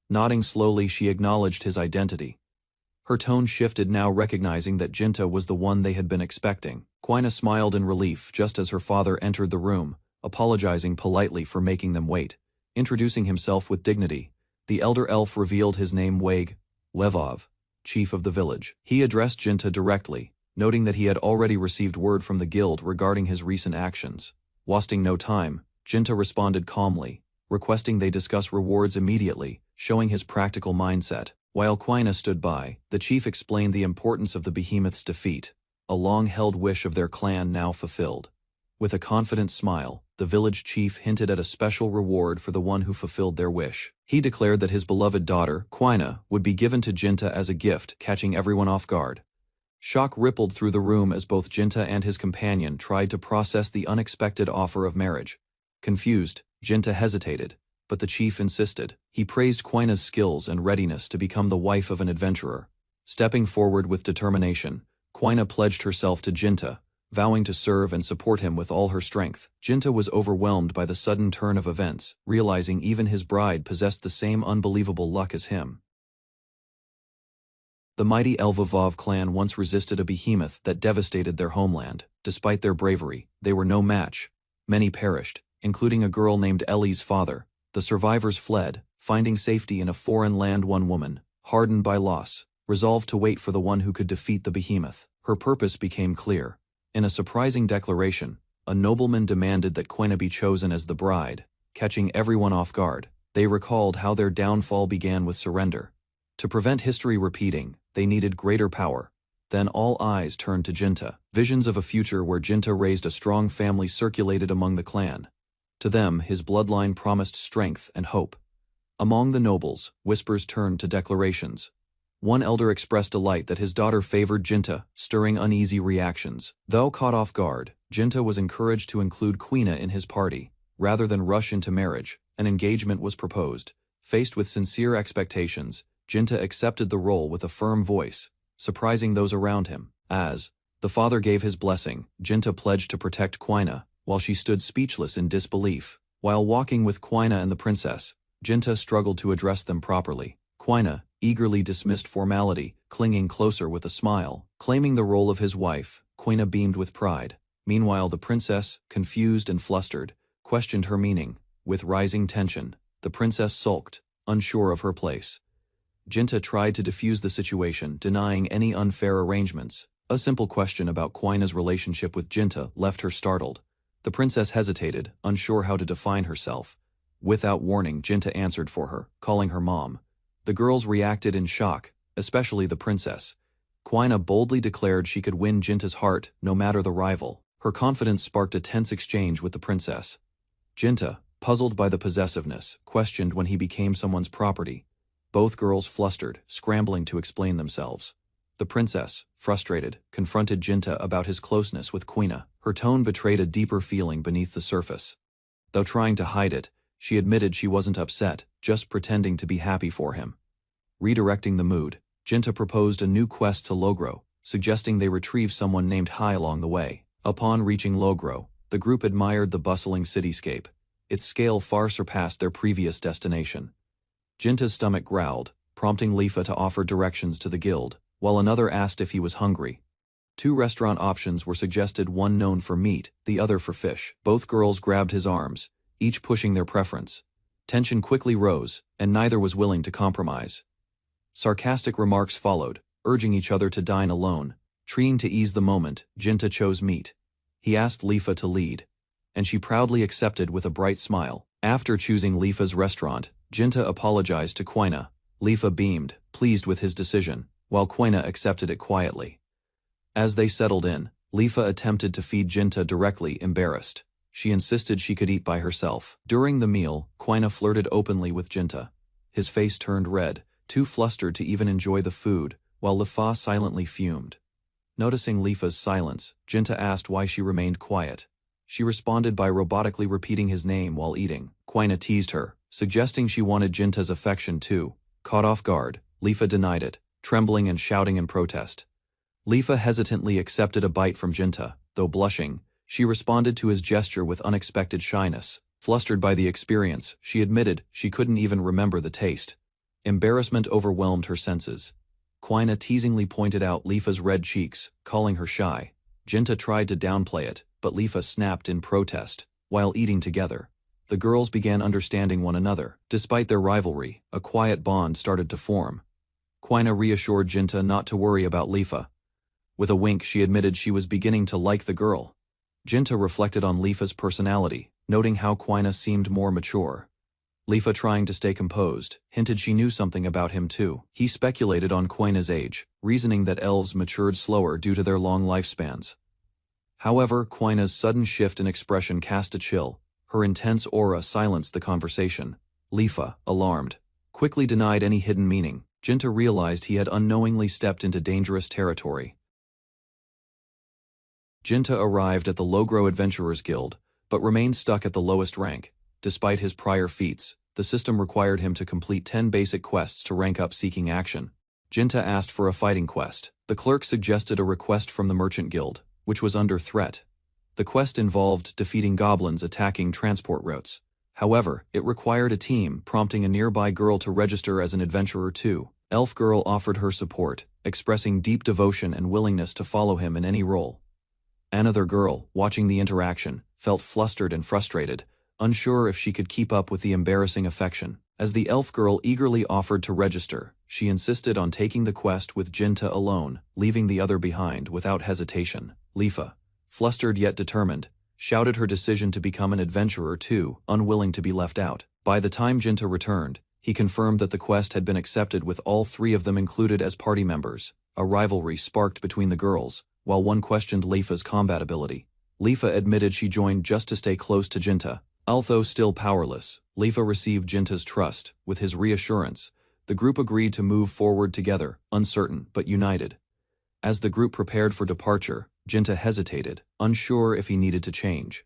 Nodding slowly, she acknowledged his identity. Her tone shifted, now recognizing that Jinta was the one they had been expecting. Quina smiled in relief just as her father entered the room, apologizing politely for making them wait. Introducing himself with dignity, the elder elf revealed his name: Levov, chief of the village. He addressed Jinta directly, noting that he had already received word from the guild regarding his recent actions. Wasting no time, Jinta responded calmly, requesting they discuss rewards immediately, showing his practical mindset. While Quina stood by, the chief explained the importance of the behemoth's defeat, a long-held wish of their clan now fulfilled. With a confident smile, the village chief hinted at a special reward for the one who fulfilled their wish. He declared that his beloved daughter, Quina, would be given to Jinta as a gift, catching everyone off guard. Shock rippled through the room as both Jinta and his companion tried to process the unexpected offer of marriage. Confused, Jinta hesitated, but the chief insisted. He praised Quina's skills and readiness to become the wife of an adventurer. Stepping forward with determination, Quina pledged herself to Jinta, vowing to serve and support him with all her strength. Jinta was overwhelmed by the sudden turn of events, realizing even his bride possessed the same unbelievable luck as him. The mighty Elvavov clan once resisted a behemoth that devastated their homeland. Despite their bravery, they were no match. Many perished, including a girl named Ellie's father. The survivors fled, finding safety in a foreign land. One woman, hardened by loss, resolved to wait for the one who could defeat the behemoth. Her purpose became clear. In a surprising declaration, a nobleman demanded that Quina be chosen as the bride, catching everyone off guard. They recalled how their downfall began with surrender. To prevent history repeating, they needed greater power. Then all eyes turned to Jinta. Visions of a future where Jinta raised a strong family circulated among the clan. To them, his bloodline promised strength and hope. Among the nobles, whispers turned to declarations. One elder expressed delight that his daughter favored Jinta, stirring uneasy reactions. Though caught off guard, Jinta was encouraged to include Quina in his party. Rather than rush into marriage, an engagement was proposed. Faced with sincere expectations, Jinta accepted the role with a firm voice, surprising those around him. As the father gave his blessing, Jinta pledged to protect Quina, while she stood speechless in disbelief. While walking with Quina and the princess, Jinta struggled to address them properly. Quina eagerly dismissed formality, clinging closer with a smile. Claiming the role of his wife, Quina beamed with pride. Meanwhile, the princess, confused and flustered, questioned her meaning. With rising tension, the princess sulked, unsure of her place. Jinta tried to defuse the situation, denying any unfair arrangements. A simple question about Quina's relationship with Jinta left her startled. The princess hesitated, unsure how to define herself. Without warning, Jinta answered for her, calling her mom. The girls reacted in shock, especially the princess. Quina boldly declared she could win Jinta's heart, no matter the rival. Her confidence sparked a tense exchange with the princess. Jinta, puzzled by the possessiveness, questioned when he became someone's property. Both girls flustered, scrambling to explain themselves. The princess, frustrated, confronted Jinta about his closeness with Quina. Her tone betrayed a deeper feeling beneath the surface. Though trying to hide it, she admitted she wasn't upset, just pretending to be happy for him. Redirecting the mood, Jinta proposed a new quest to Logro, suggesting they retrieve someone named Hai along the way. Upon reaching Logro, the group admired the bustling cityscape. Its scale far surpassed their previous destination. Jinta's stomach growled, prompting Lifa to offer directions to the guild. while another asked if he was hungry. 2 restaurant options were suggested, one known for meat, the other for fish. Both girls grabbed his arms, each pushing their preference. Tension quickly rose, and neither was willing to compromise. Sarcastic remarks followed, urging each other to dine alone. Trying to ease the moment, Jinta chose meat. He asked Lifa to lead, and she proudly accepted with a bright smile. After choosing Lifa's restaurant, Jinta apologized to Quina. Lifa beamed, pleased with his decision, while Quina accepted it quietly. As they settled in, Lifa attempted to feed Jinta directly, embarrassed. She insisted she could eat by herself. During the meal, Quina flirted openly with Jinta. His face turned red, too flustered to even enjoy the food, while Lifa silently fumed. Noticing Lifa's silence, Jinta asked why she remained quiet. She responded by robotically repeating his name while eating. Quina teased her, suggesting she wanted Jinta's affection too. Caught off guard, Lifa denied it, trembling and shouting in protest. Lifa hesitantly accepted a bite from Jinta, though blushing. She responded to his gesture with unexpected shyness. Flustered by the experience, she admitted she couldn't even remember the taste. Embarrassment overwhelmed her senses. Quina teasingly pointed out Lifa's red cheeks, calling her shy. Jinta tried to downplay it, but Lifa snapped in protest. While eating together, the girls began understanding one another. Despite their rivalry, a quiet bond started to form. Quina reassured Jinta not to worry about Lifa. With a wink, she admitted she was beginning to like the girl. Jinta reflected on Lifa's personality, noting how Quina seemed more mature. Lifa, trying to stay composed, hinted she knew something about him too. He speculated on Quina's age, reasoning that elves matured slower due to their long lifespans. However, Quina's sudden shift in expression cast a chill. Her intense aura silenced the conversation. Lifa, alarmed, quickly denied any hidden meaning. Jinta realized he had unknowingly stepped into dangerous territory. Jinta arrived at the Logro Adventurers Guild, but remained stuck at the lowest rank. Despite his prior feats, the system required him to complete 10 basic quests to rank up, seeking action. Jinta asked for a fighting quest. The clerk suggested a request from the Merchant Guild, which was under threat. The quest involved defeating goblins attacking transport routes. However, it required a team, prompting a nearby girl to register as an adventurer too. Elf Girl offered her support, expressing deep devotion and willingness to follow him in any role. Another girl, watching the interaction, felt flustered and frustrated, unsure if she could keep up with the embarrassing affection. As the elf girl eagerly offered to register, she insisted on taking the quest with Jinta alone, leaving the other behind without hesitation. Lifa, flustered yet determined, shouted her decision to become an adventurer too, unwilling to be left out. By the time Jinta returned, he confirmed that the quest had been accepted, with all 3 of them included as party members. A rivalry sparked between the girls, while one questioned Lifa's combat ability. Lifa admitted she joined just to stay close to Jinta. Although still powerless, Lifa received Jinta's trust. With his reassurance, the group agreed to move forward together, uncertain but united. As the group prepared for departure, Jinta hesitated, unsure if he needed to change.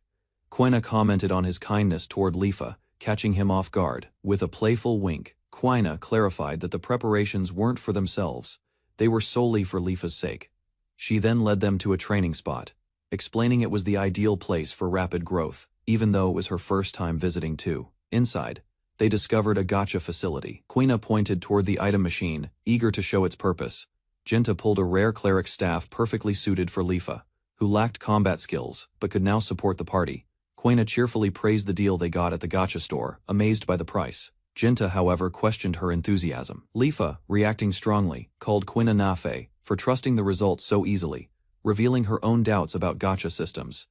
Quina commented on his kindness toward Lifa, catching him off guard. With a playful wink, Quina clarified that the preparations weren't for themselves, they were solely for Lifa's sake. She then led them to a training spot, explaining it was the ideal place for rapid growth, even though it was her first time visiting too. Inside, they discovered a gacha facility. Quina pointed toward the item machine, eager to show its purpose. Jinta pulled a rare cleric staff perfectly suited for Lifa, who lacked combat skills but could now support the party. Quina cheerfully praised the deal they got at the gacha store, amazed by the price. Jinta, however, questioned her enthusiasm. Lifa, reacting strongly, called Quina nafe for trusting the results so easily, revealing her own doubts about gacha systems.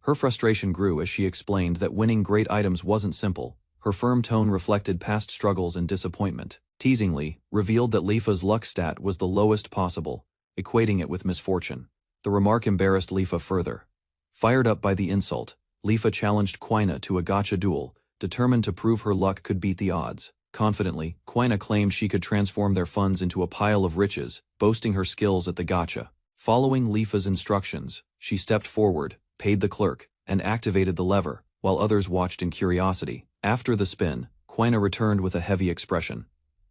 Her frustration grew as she explained that winning great items wasn't simple. Her firm tone reflected past struggles and disappointment. Teasingly, revealed that Lifa's luck stat was the lowest possible, equating it with misfortune. The remark embarrassed Lifa further. Fired up by the insult, Lifa challenged Quina to a gacha duel, determined to prove her luck could beat the odds. Confidently, Quina claimed she could transform their funds into a pile of riches, boasting her skills at the gacha. Following Lifa's instructions, she stepped forward, paid the clerk, and activated the lever, while others watched in curiosity. After the spin, Quina returned with a heavy expression.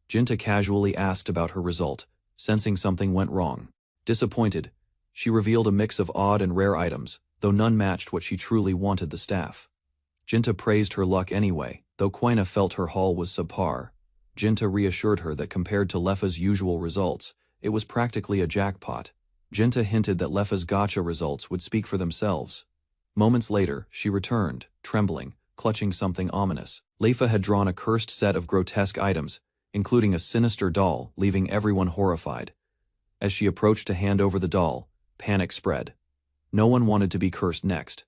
Jinta casually asked about her result, sensing something went wrong. Disappointed, she revealed a mix of odd and rare items, though none matched what she truly wanted: the staff. Jinta praised her luck anyway, though Quina felt her haul was subpar. Jinta reassured her that compared to Lefa's usual results, It was practically a jackpot. Jinta hinted that Lefa's gacha results would speak for themselves. Moments later, she returned, trembling, clutching something ominous. Lefa had drawn a cursed set of grotesque items, including a sinister doll, leaving everyone horrified. As she approached to hand over the doll, panic spread. No one wanted to be cursed next.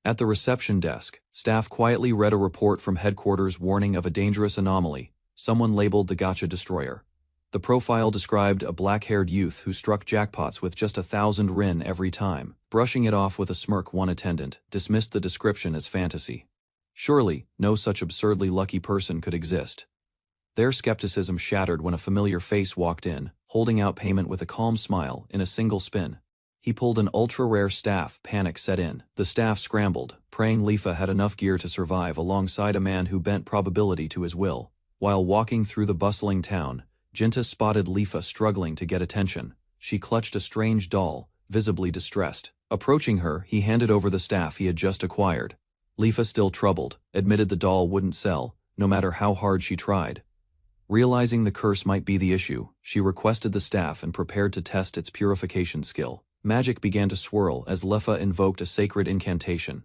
At the reception desk, staff quietly read a report from headquarters warning of a dangerous anomaly, someone labeled the gacha destroyer. The profile described a black-haired youth who struck jackpots with just 1,000 rin every time. Brushing it off with a smirk, one attendant dismissed the description as fantasy. Surely, no such absurdly lucky person could exist. Their skepticism shattered when a familiar face walked in, holding out payment with a calm smile in a single spin. He pulled an ultra-rare staff. Panic set in. The staff scrambled, praying Lefa had enough gear to survive alongside a man who bent probability to his will. While walking through the bustling town, Jinta spotted Lefa struggling to get attention. She clutched a strange doll, visibly distressed. Approaching her, he handed over the staff he had just acquired. Lefa, still troubled, admitted the doll wouldn't sell, no matter how hard she tried. Realizing the curse might be the issue, she requested the staff and prepared to test its purification skill. Magic began to swirl as Lefa invoked a sacred incantation.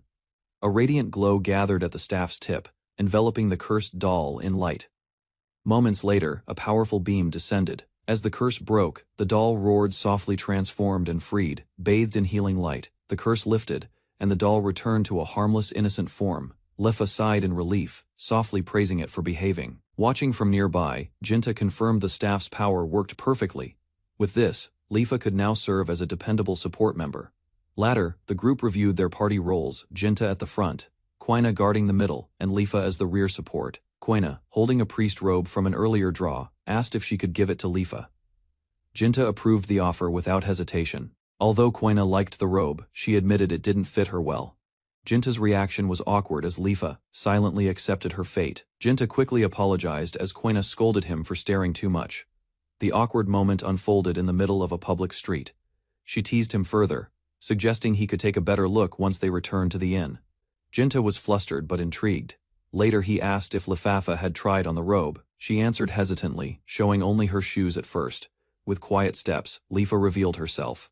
A radiant glow gathered at the staff's tip, enveloping the cursed doll in light. Moments later, a powerful beam descended. As the curse broke, the doll roared, softly transformed and freed, bathed in healing light. The curse lifted, and the doll returned to a harmless, innocent form. Lefa sighed in relief, softly praising it for behaving. Watching from nearby, Jinta confirmed the staff's power worked perfectly. With this, Lefa could now serve as a dependable support member. Later, the group reviewed their party roles, Jinta at the front, Quina guarding the middle, and Lefa as the rear support. Quina, holding a priest robe from an earlier draw, asked if she could give it to Lefa. Jinta approved the offer without hesitation. Although Quina liked the robe, she admitted it didn't fit her well. Jinta's reaction was awkward as Lefa silently accepted her fate. Jinta quickly apologized as Quina scolded him for staring too much. The awkward moment unfolded in the middle of a public street. She teased him further, suggesting he could take a better look once they returned to the inn. Jinta was flustered but intrigued. Later he asked if Lefafa had tried on the robe. She answered hesitantly, showing only her shoes at first. With quiet steps, Lefa revealed herself.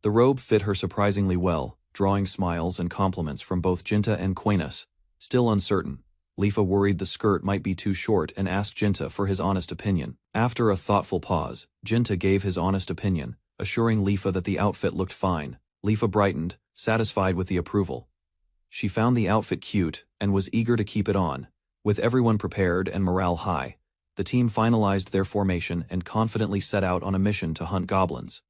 The robe fit her surprisingly well, drawing smiles and compliments from both Jinta and Quina. Still uncertain, Lefa worried the skirt might be too short and asked Jinta for his honest opinion. After a thoughtful pause, Jinta gave his honest opinion, assuring Lefa that the outfit looked fine. Lefa brightened, satisfied with the approval. She found the outfit cute and was eager to keep it on. With everyone prepared and morale high, the team finalized their formation and confidently set out on a mission to hunt goblins.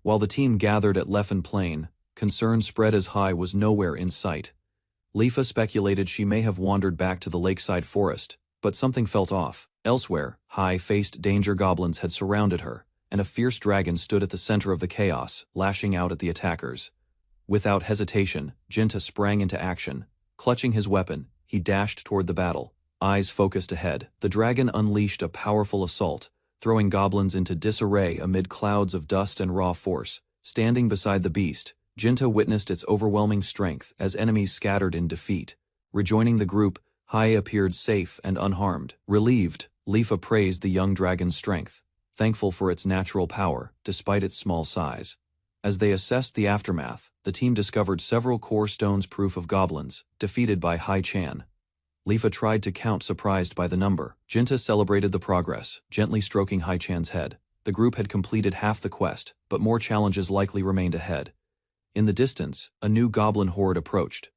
While the team gathered at Leffen Plain, concern spread as Hai was nowhere in sight. Lefa speculated she may have wandered back to the lakeside forest, but something felt off. Elsewhere, Hai faced danger. Goblins had surrounded her, and a fierce dragon stood at the center of the chaos, lashing out at the attackers. Without hesitation, Jinta sprang into action. Clutching his weapon, he dashed toward the battle. Eyes focused ahead, the dragon unleashed a powerful assault, throwing goblins into disarray amid clouds of dust and raw force. Standing beside the beast, Jinta witnessed its overwhelming strength as enemies scattered in defeat. Rejoining the group, Hai appeared safe and unharmed. Relieved, Lefa praised the young dragon's strength, thankful for its natural power, despite its small size. As they assessed the aftermath, the team discovered several core stones proof of goblins, defeated by Hai Chan. Lefa tried to count, surprised by the number. Jinta celebrated the progress, gently stroking Hai Chan's head. The group had completed half the quest, but more challenges likely remained ahead. In the distance, a new goblin horde approached.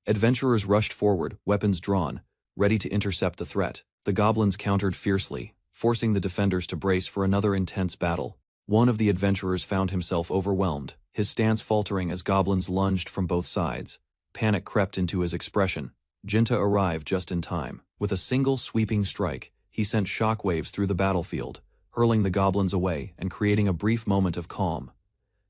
Adventurers rushed forward, weapons drawn, ready to intercept the threat. The goblins countered fiercely, forcing the defenders to brace for another intense battle. One of the adventurers found himself overwhelmed, his stance faltering as goblins lunged from both sides. Panic crept into his expression. Jinta arrived just in time. With a single sweeping strike, he sent shockwaves through the battlefield, hurling the goblins away and creating a brief moment of calm.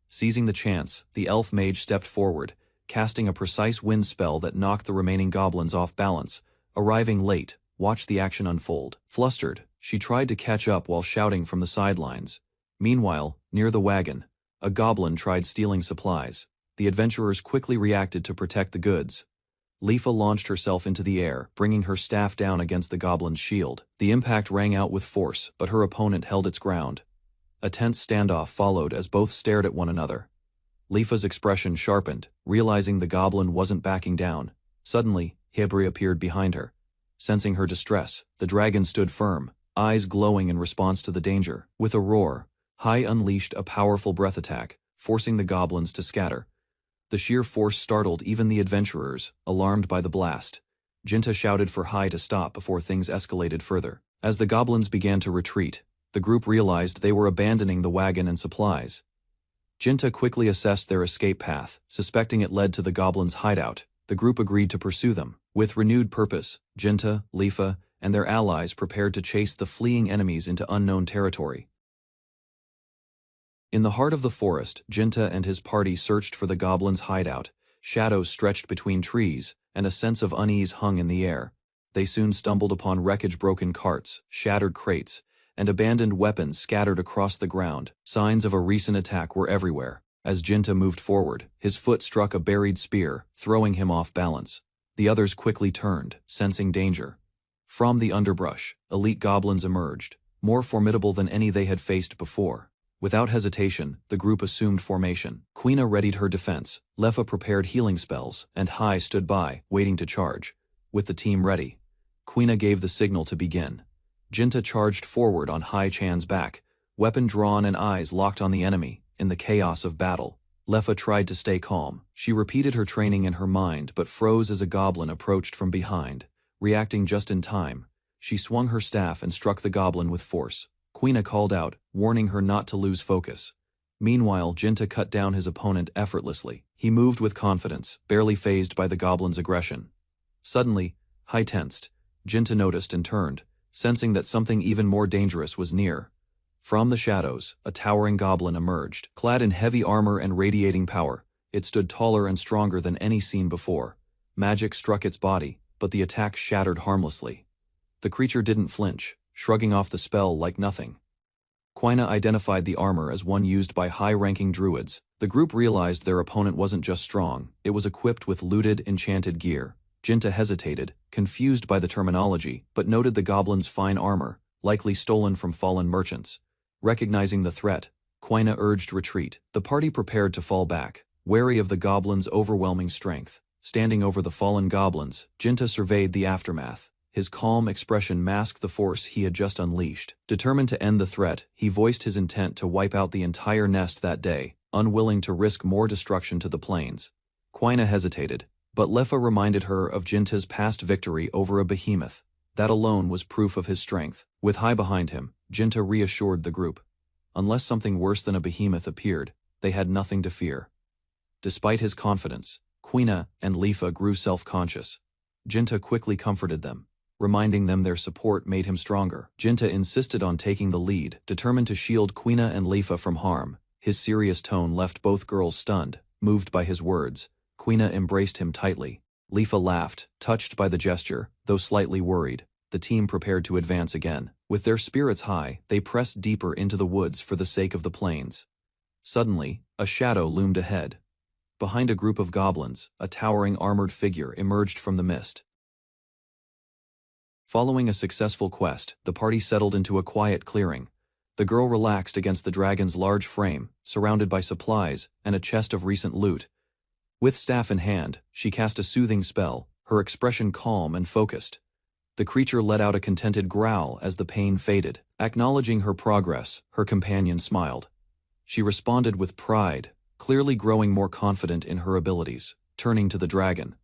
Seizing the chance, the elf mage stepped forward, casting a precise wind spell that knocked the remaining goblins off balance. Arriving late, watched the action unfold. Flustered, she tried to catch up while shouting from the sidelines. Meanwhile, near the wagon, a goblin tried stealing supplies. The adventurers quickly reacted to protect the goods. Lifa launched herself into the air, bringing her staff down against the goblin's shield. The impact rang out with force, but her opponent held its ground. A tense standoff followed as both stared at one another. Lifa's expression sharpened, realizing the goblin wasn't backing down. Suddenly, Hebri appeared behind her. Sensing her distress, the dragon stood firm, eyes glowing in response to the danger. With a roar, Hai unleashed a powerful breath attack, forcing the goblins to scatter. The sheer force startled even the adventurers, alarmed by the blast. Jinta shouted for Hai to stop before things escalated further. As the goblins began to retreat, the group realized they were abandoning the wagon and supplies. Jinta quickly assessed their escape path, suspecting it led to the goblins' hideout. The group agreed to pursue them. With renewed purpose, Jinta, Lifa, and their allies prepared to chase the fleeing enemies into unknown territory. In the heart of the forest, Jinta and his party searched for the goblins' hideout. Shadows stretched between trees, and a sense of unease hung in the air. They soon stumbled upon wreckage-broken carts, shattered crates, and abandoned weapons scattered across the ground. Signs of a recent attack were everywhere. As Jinta moved forward, his foot struck a buried spear, throwing him off balance. The others quickly turned, sensing danger. From the underbrush, elite goblins emerged, more formidable than any they had faced before. Without hesitation, the group assumed formation. Quina readied her defense, Lefa prepared healing spells, and Hai stood by, waiting to charge. With the team ready, Quina gave the signal to begin. Jinta charged forward on Hai Chan's back, weapon drawn and eyes locked on the enemy. In the chaos of battle, Lefa tried to stay calm. She repeated her training in her mind but froze as a goblin approached from behind. Reacting just in time, she swung her staff and struck the goblin with force. Quina called out, warning her not to lose focus. Meanwhile, Jinta cut down his opponent effortlessly. He moved with confidence, barely fazed by the goblin's aggression. Suddenly, Hai tensed. Jinta noticed and turned, sensing that something even more dangerous was near. From the shadows, a towering goblin emerged, clad in heavy armor and radiating power. It stood taller and stronger than any seen before. Magic struck its body, but the attack shattered harmlessly. The creature didn't flinch, shrugging off the spell like nothing. Quina identified the armor as one used by high-ranking druids. The group realized their opponent wasn't just strong, it was equipped with looted, enchanted gear. Jinta hesitated, confused by the terminology, but noted the goblin's fine armor, likely stolen from fallen merchants. Recognizing the threat, Quina urged retreat. The party prepared to fall back, wary of the goblin's overwhelming strength. Standing over the fallen goblins, Jinta surveyed the aftermath. His calm expression masked the force he had just unleashed. Determined to end the threat, he voiced his intent to wipe out the entire nest that day, unwilling to risk more destruction to the plains. Quina hesitated, but Lefa reminded her of Jinta's past victory over a behemoth. That alone was proof of his strength. With Hai behind him, Jinta reassured the group. Unless something worse than a behemoth appeared, they had nothing to fear. Despite his confidence, Quina and Lifa grew self-conscious. Jinta quickly comforted them, reminding them their support made him stronger. Jinta insisted on taking the lead, determined to shield Quina and Lifa from harm. His serious tone left both girls stunned, moved by his words. Quina embraced him tightly. Lifa laughed, touched by the gesture, though slightly worried. The team prepared to advance again. With their spirits high, they pressed deeper into the woods for the sake of the plains. Suddenly, a shadow loomed ahead. Behind a group of goblins, a towering armored figure emerged from the mist. Following a successful quest, the party settled into a quiet clearing. The girl relaxed against the dragon's large frame, surrounded by supplies and a chest of recent loot. With staff in hand, she cast a soothing spell, her expression calm and focused. The creature let out a contented growl as the pain faded. Acknowledging her progress, her companion smiled. She responded with pride, clearly growing more confident in her abilities. Turning to the dragon,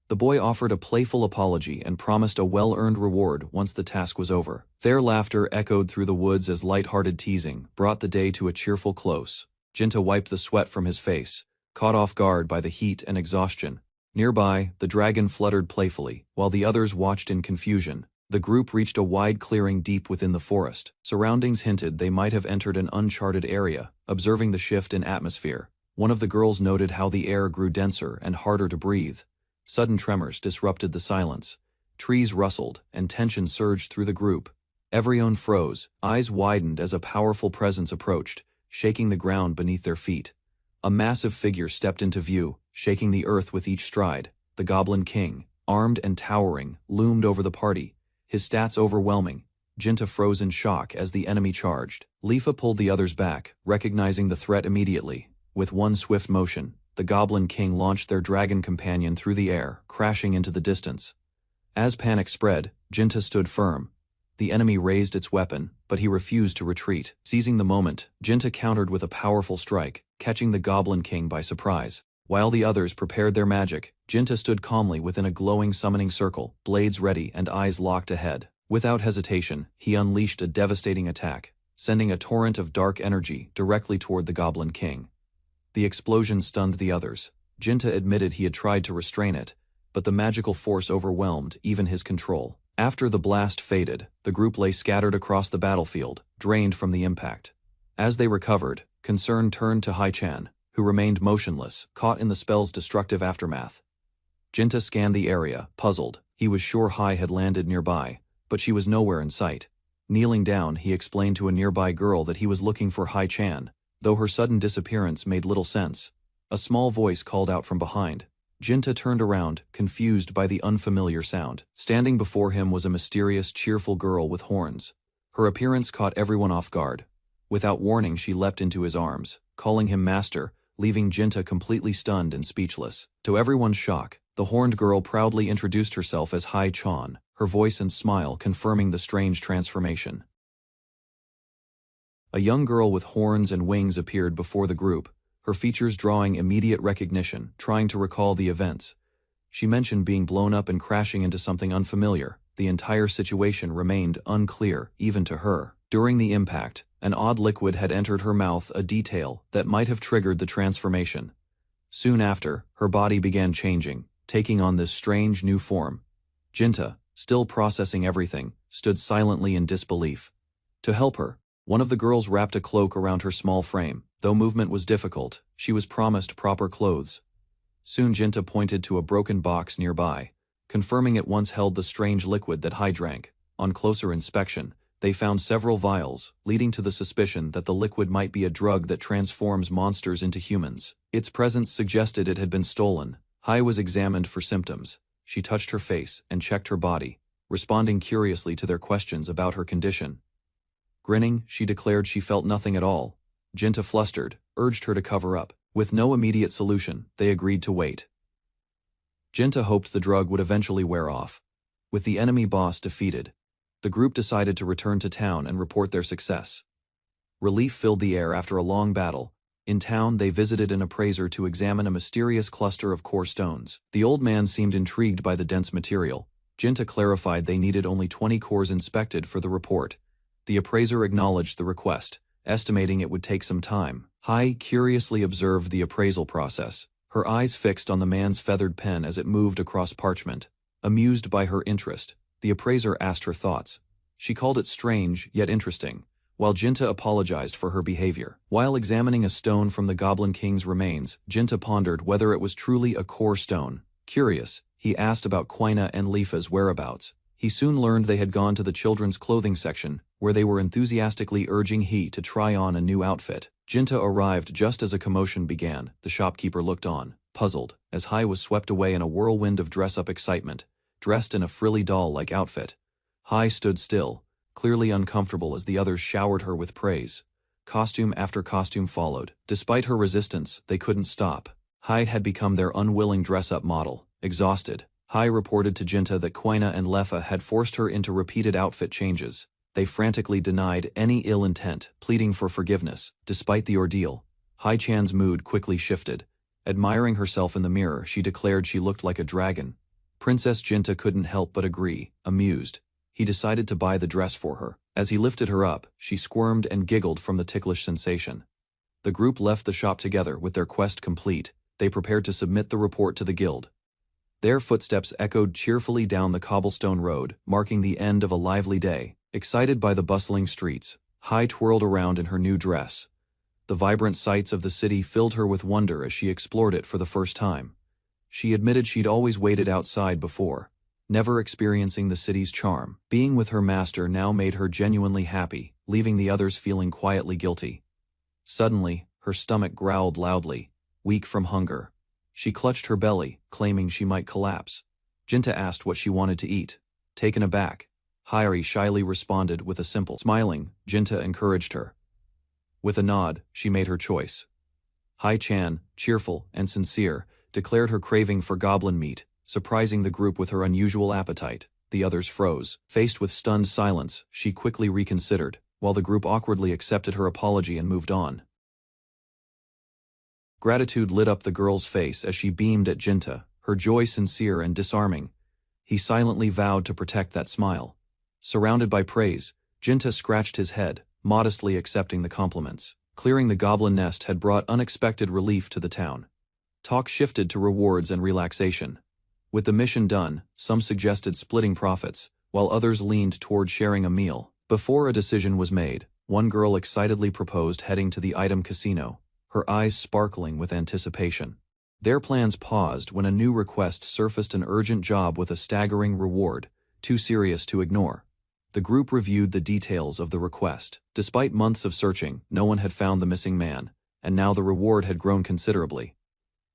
the boy offered a playful apology and promised a well-earned reward once the task was over. Their laughter echoed through the woods as light-hearted teasing brought the day to a cheerful close. Jinta wiped the sweat from his face, caught off guard by the heat and exhaustion. Nearby, the dragon fluttered playfully, while the others watched in confusion. The group reached a wide clearing deep within the forest. Surroundings hinted they might have entered an uncharted area. Observing the shift in atmosphere, one of the girls noted how the air grew denser and harder to breathe. Sudden tremors disrupted the silence. Trees rustled, and tension surged through the group. Everyone froze, eyes widened as a powerful presence approached, shaking the ground beneath their feet. A massive figure stepped into view, shaking the earth with each stride. the Goblin King, armed and towering, loomed over the party, his stats overwhelming. Jinta froze in shock as the enemy charged. Lifa pulled the others back, recognizing the threat immediately. With one swift motion, the Goblin King launched their dragon companion through the air, crashing into the distance. As panic spread, Jinta stood firm. The enemy raised its weapon, but he refused to retreat. Seizing the moment, Jinta countered with a powerful strike, catching the Goblin King by surprise. While the others prepared their magic, Jinta stood calmly within a glowing summoning circle, blades ready and eyes locked ahead. Without hesitation, he unleashed a devastating attack, sending a torrent of dark energy directly toward the Goblin King. The explosion stunned the others. Jinta admitted he had tried to restrain it, but the magical force overwhelmed even his control. After the blast faded, the group lay scattered across the battlefield, drained from the impact. As they recovered, concern turned to Hai-chan, who remained motionless, caught in the spell's destructive aftermath. Jinta scanned the area, puzzled. He was sure Hai had landed nearby, but she was nowhere in sight. Kneeling down, he explained to a nearby girl that he was looking for Hai-chan, though her sudden disappearance made little sense. A small voice called out from behind. Jinta turned around, confused by the unfamiliar sound. Standing before him was a mysterious, cheerful girl with horns. Her appearance caught everyone off guard. Without warning, she leapt into his arms, calling him master, leaving Jinta completely stunned and speechless. To everyone's shock, the horned girl proudly introduced herself as Hai-chan, her voice and smile confirming the strange transformation. A young girl with horns and wings appeared before the group, her features drawing immediate recognition, trying to recall the events. She mentioned being blown up and crashing into something unfamiliar. The entire situation remained unclear, even to her. During the impact, an odd liquid had entered her mouth, a detail that might have triggered the transformation. Soon after, her body began changing, taking on this strange new form. Jinta, still processing everything, stood silently in disbelief. To help her, one of the girls wrapped a cloak around her small frame. Though movement was difficult, she was promised proper clothes. Soon Jinta pointed to a broken box nearby, confirming it once held the strange liquid that Hai drank. On closer inspection, they found several vials, leading to the suspicion that the liquid might be a drug that transforms monsters into humans. Its presence suggested it had been stolen. Hai was examined for symptoms. She touched her face and checked her body, responding curiously to their questions about her condition. Grinning, she declared she felt nothing at all. Jinta, flustered, urged her to cover up. With no immediate solution, they agreed to wait. Jinta hoped the drug would eventually wear off. With the enemy boss defeated, the group decided to return to town and report their success. Relief filled the air after a long battle. In town, they visited an appraiser to examine a mysterious cluster of core stones. The old man seemed intrigued by the dense material. Jinta clarified they needed only 20 cores inspected for the report. The appraiser acknowledged the request, estimating it would take some time. Hai curiously observed the appraisal process, her eyes fixed on the man's feathered pen as it moved across parchment. Amused by her interest, the appraiser asked her thoughts. She called it strange, yet interesting, while Jinta apologized for her behavior. While examining a stone from the Goblin King's remains, Jinta pondered whether it was truly a core stone. Curious, he asked about Quina and Lifa's whereabouts. He soon learned they had gone to the children's clothing section, where they were enthusiastically urging He to try on a new outfit. Jinta arrived just as a commotion began. The shopkeeper looked on, puzzled, as Hai was swept away in a whirlwind of dress-up excitement, dressed in a frilly doll-like outfit. Hai stood still, clearly uncomfortable as the others showered her with praise. Costume after costume followed. Despite her resistance, they couldn't stop. Hai had become their unwilling dress-up model. Exhausted, Hai reported to Jinta that Quina and Lefa had forced her into repeated outfit changes. They frantically denied any ill intent, pleading for forgiveness. Despite the ordeal, Hai-chan's mood quickly shifted. Admiring herself in the mirror, she declared she looked like a dragon. Princess Jinta couldn't help but agree. Amused, he decided to buy the dress for her. As he lifted her up, she squirmed and giggled from the ticklish sensation. The group left the shop together. With their quest complete, they prepared to submit the report to the guild. Their footsteps echoed cheerfully down the cobblestone road, marking the end of a lively day. Excited by the bustling streets, Hai twirled around in her new dress. The vibrant sights of the city filled her with wonder as she explored it for the first time. She admitted she'd always waited outside before, never experiencing the city's charm. Being with her master now made her genuinely happy, leaving the others feeling quietly guilty. Suddenly, her stomach growled loudly, weak from hunger. She clutched her belly, claiming she might collapse. Jinta asked what she wanted to eat. Taken aback, Hairi shyly responded with a simple smiling. Jinta encouraged her. With a nod, she made her choice. Hai-chan, cheerful and sincere, declared her craving for goblin meat, surprising the group with her unusual appetite. The others froze. Faced with stunned silence, she quickly reconsidered, while the group awkwardly accepted her apology and moved on. Gratitude lit up the girl's face as she beamed at Jinta, her joy sincere and disarming. He silently vowed to protect that smile. Surrounded by praise, Jinta scratched his head, modestly accepting the compliments. Clearing the goblin nest had brought unexpected relief to the town. Talk shifted to rewards and relaxation. With the mission done, some suggested splitting profits, while others leaned toward sharing a meal. Before a decision was made, one girl excitedly proposed heading to the item casino, her eyes sparkling with anticipation. Their plans paused when a new request surfaced: an urgent job with a staggering reward, too serious to ignore. The group reviewed the details of the request. Despite months of searching, no one had found the missing man, and now the reward had grown considerably.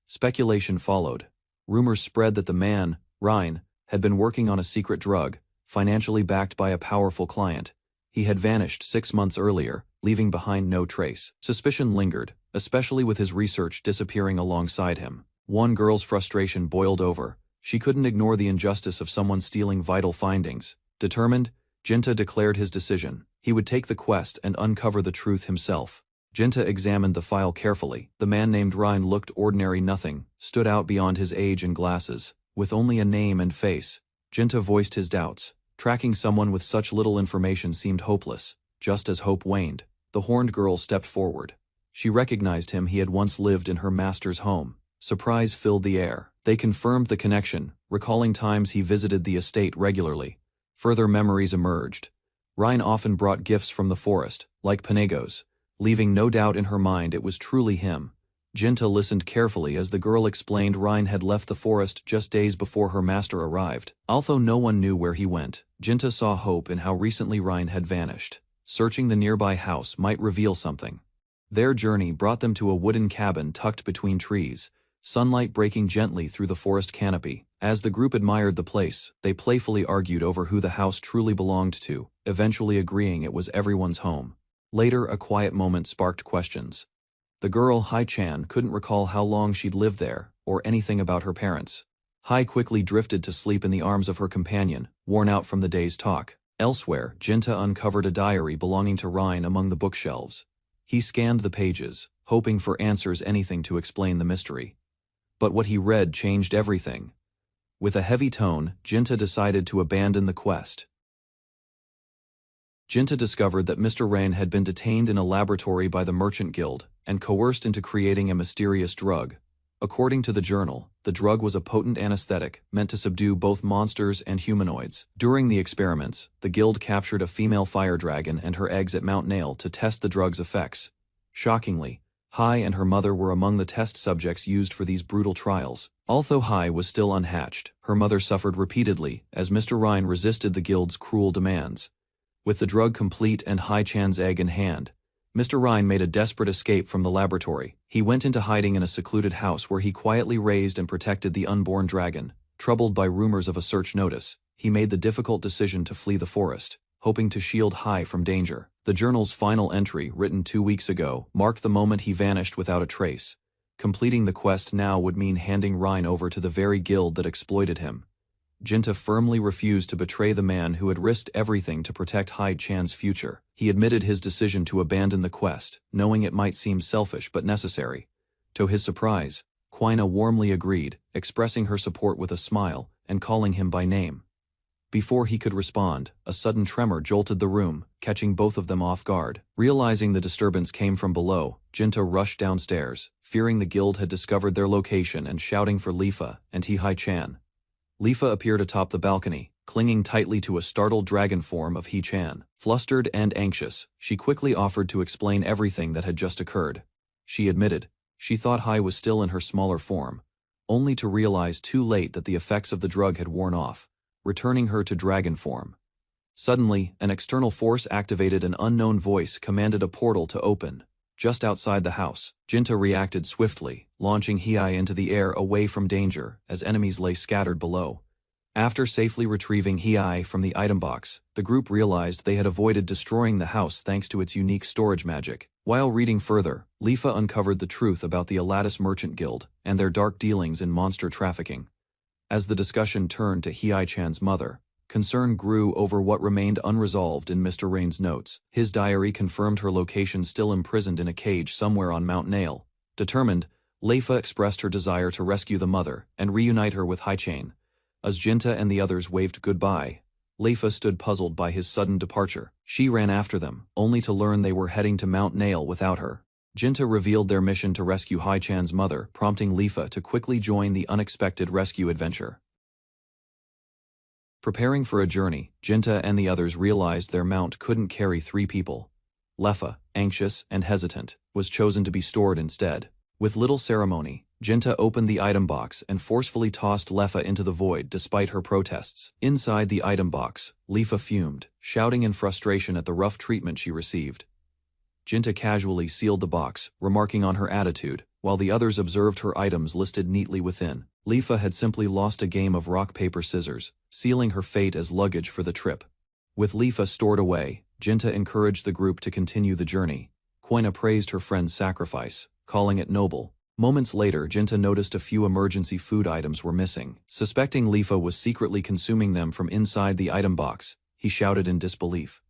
Speculation followed. Rumors spread that the man, Ryan, had been working on a secret drug, financially backed by a powerful client. He had vanished 6 months earlier, leaving behind no trace. Suspicion lingered, especially with his research disappearing alongside him. One girl's frustration boiled over. She couldn't ignore the injustice of someone stealing vital findings. Determined, Jinta declared his decision. He would take the quest and uncover the truth himself. Jinta examined the file carefully. The man named Ryan looked ordinary. Nothing stood out beyond his age and glasses. With only a name and face, Jinta voiced his doubts. Tracking someone with such little information seemed hopeless. Just as hope waned, the horned girl stepped forward. She recognized him. He had once lived in her master's home. Surprise filled the air. They confirmed the connection, recalling times he visited the estate regularly. Further memories emerged. Ryan often brought gifts from the forest, like panagos, leaving no doubt in her mind it was truly him. Jinta listened carefully as the girl explained Ryan had left the forest just days before her master arrived. Although no one knew where he went, Jinta saw hope in how recently Ryan had vanished. Searching the nearby house might reveal something. Their journey brought them to a wooden cabin tucked between trees, sunlight breaking gently through the forest canopy. As the group admired the place, they playfully argued over who the house truly belonged to, eventually agreeing it was everyone's home. Later, a quiet moment sparked questions. The girl, Hai-chan, couldn't recall how long she'd lived there, or anything about her parents. Hai quickly drifted to sleep in the arms of her companion, worn out from the day's talk. Elsewhere, Jinta uncovered a diary belonging to Ryan among the bookshelves. He scanned the pages, hoping for answers, anything to explain the mystery. But what he read changed everything. With a heavy tone, Jinta decided to abandon the quest. Jinta discovered that Mr. Ryan had been detained in a laboratory by the Merchant Guild and coerced into creating a mysterious drug. According to the journal, the drug was a potent anesthetic meant to subdue both monsters and humanoids. During the experiments, the guild captured a female fire dragon and her eggs at Mount Nail to test the drug's effects. Shockingly, Hai and her mother were among the test subjects used for these brutal trials. Although Hai was still unhatched, her mother suffered repeatedly as Mr. Ryan resisted the guild's cruel demands. With the drug complete and Hai-chan's egg in hand, Mr. Ryan made a desperate escape from the laboratory. He went into hiding in a secluded house where he quietly raised and protected the unborn dragon. Troubled by rumors of a search notice, he made the difficult decision to flee the forest, hoping to shield Hai from danger. The journal's final entry, written 2 weeks ago, marked the moment he vanished without a trace. Completing the quest now would mean handing Ryan over to the very guild that exploited him. Jinta firmly refused to betray the man who had risked everything to protect Hai-chan's future. He admitted his decision to abandon the quest, knowing it might seem selfish but necessary. To his surprise, Quina warmly agreed, expressing her support with a smile and calling him by name. Before he could respond, a sudden tremor jolted the room, catching both of them off guard. Realizing the disturbance came from below, Jinta rushed downstairs, fearing the guild had discovered their location and shouting for Lifa and Hai-chan. Lifa appeared atop the balcony, clinging tightly to a startled dragon form of Hai-chan. Flustered and anxious, she quickly offered to explain everything that had just occurred. She admitted, she thought Hai was still in her smaller form, only to realize too late that the effects of the drug had worn off, returning her to dragon form. Suddenly, an external force activated. An unknown voice commanded a portal to open. just outside the house. Jinta reacted swiftly, launching Hiei into the air away from danger as enemies lay scattered below. After safely retrieving Hiei from the item box, the group realized they had avoided destroying the house thanks to its unique storage magic. While reading further, Lifa uncovered the truth about the Alatis Merchant Guild and their dark dealings in monster trafficking. As the discussion turned to Hiei-chan's mother, concern grew over what remained unresolved in Mr. Rain's notes. His diary confirmed her location still imprisoned in a cage somewhere on Mount Nail. Determined, Leifa expressed her desire to rescue the mother and reunite her with Hiei-chan. As Jinta and the others waved goodbye, Leifa stood puzzled by his sudden departure. She ran after them, only to learn they were heading to Mount Nail without her. Jinta revealed their mission to rescue Hiei-chan's mother, prompting Leifa to quickly join the unexpected rescue adventure. Preparing for a journey, Jinta and the others realized their mount couldn't carry 3 people. Leifa, anxious and hesitant, was chosen to be stored instead. With little ceremony, Jinta opened the item box and forcefully tossed Leifa into the void despite her protests. Inside the item box, Leifa fumed, shouting in frustration at the rough treatment she received. Jinta casually sealed the box, remarking on her attitude, while the others observed her items listed neatly within. Leifa had simply lost a game of rock paper scissors, sealing her fate as luggage for the trip. With Leifa stored away, Jinta encouraged the group to continue the journey. Koina praised her friend's sacrifice, calling it noble. Moments later, Jinta noticed a few emergency food items were missing. Suspecting Leifa was secretly consuming them from inside the item box, he shouted in disbelief.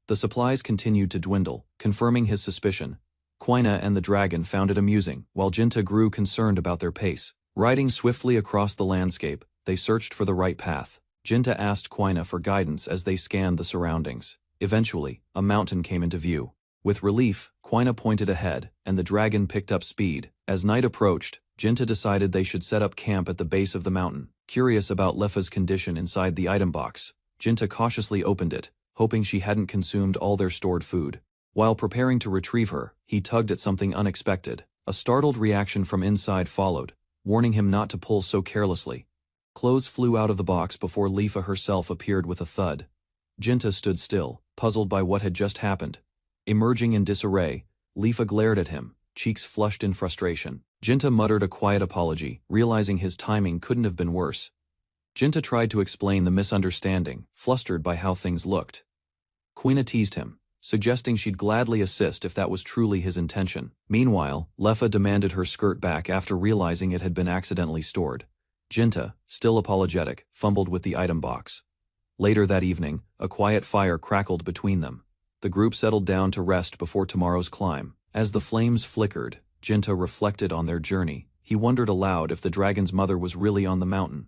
The supplies continued to dwindle, confirming his suspicion. Koina and the dragon found it amusing, while Jinta grew concerned about their pace. Riding swiftly across the landscape, they searched for the right path. Jinta asked Koina for guidance as they scanned the surroundings. Eventually, a mountain came into view. With relief, Koina pointed ahead, and the dragon picked up speed. As night approached, Jinta decided they should set up camp at the base of the mountain. Curious about Leifa's condition inside the item box, Jinta cautiously opened it, hoping she hadn't consumed all their stored food. While preparing to retrieve her, he tugged at something unexpected. A startled reaction from inside followed, warning him not to pull so carelessly. Clothes flew out of the box before Leifa herself appeared with a thud. Jinta stood still, puzzled by what had just happened. Emerging in disarray, Leifa glared at him, cheeks flushed in frustration. Jinta muttered a quiet apology, realizing his timing couldn't have been worse. Jinta tried to explain the misunderstanding, flustered by how things looked. Koina teased him, suggesting she'd gladly assist if that was truly his intention. Meanwhile, Leifa demanded her skirt back after realizing it had been accidentally stored. Jinta, still apologetic, fumbled with the item box. Later that evening, a quiet fire crackled between them. The group settled down to rest before tomorrow's climb. As the flames flickered, Jinta reflected on their journey. He wondered aloud if the dragon's mother was really on the mountain.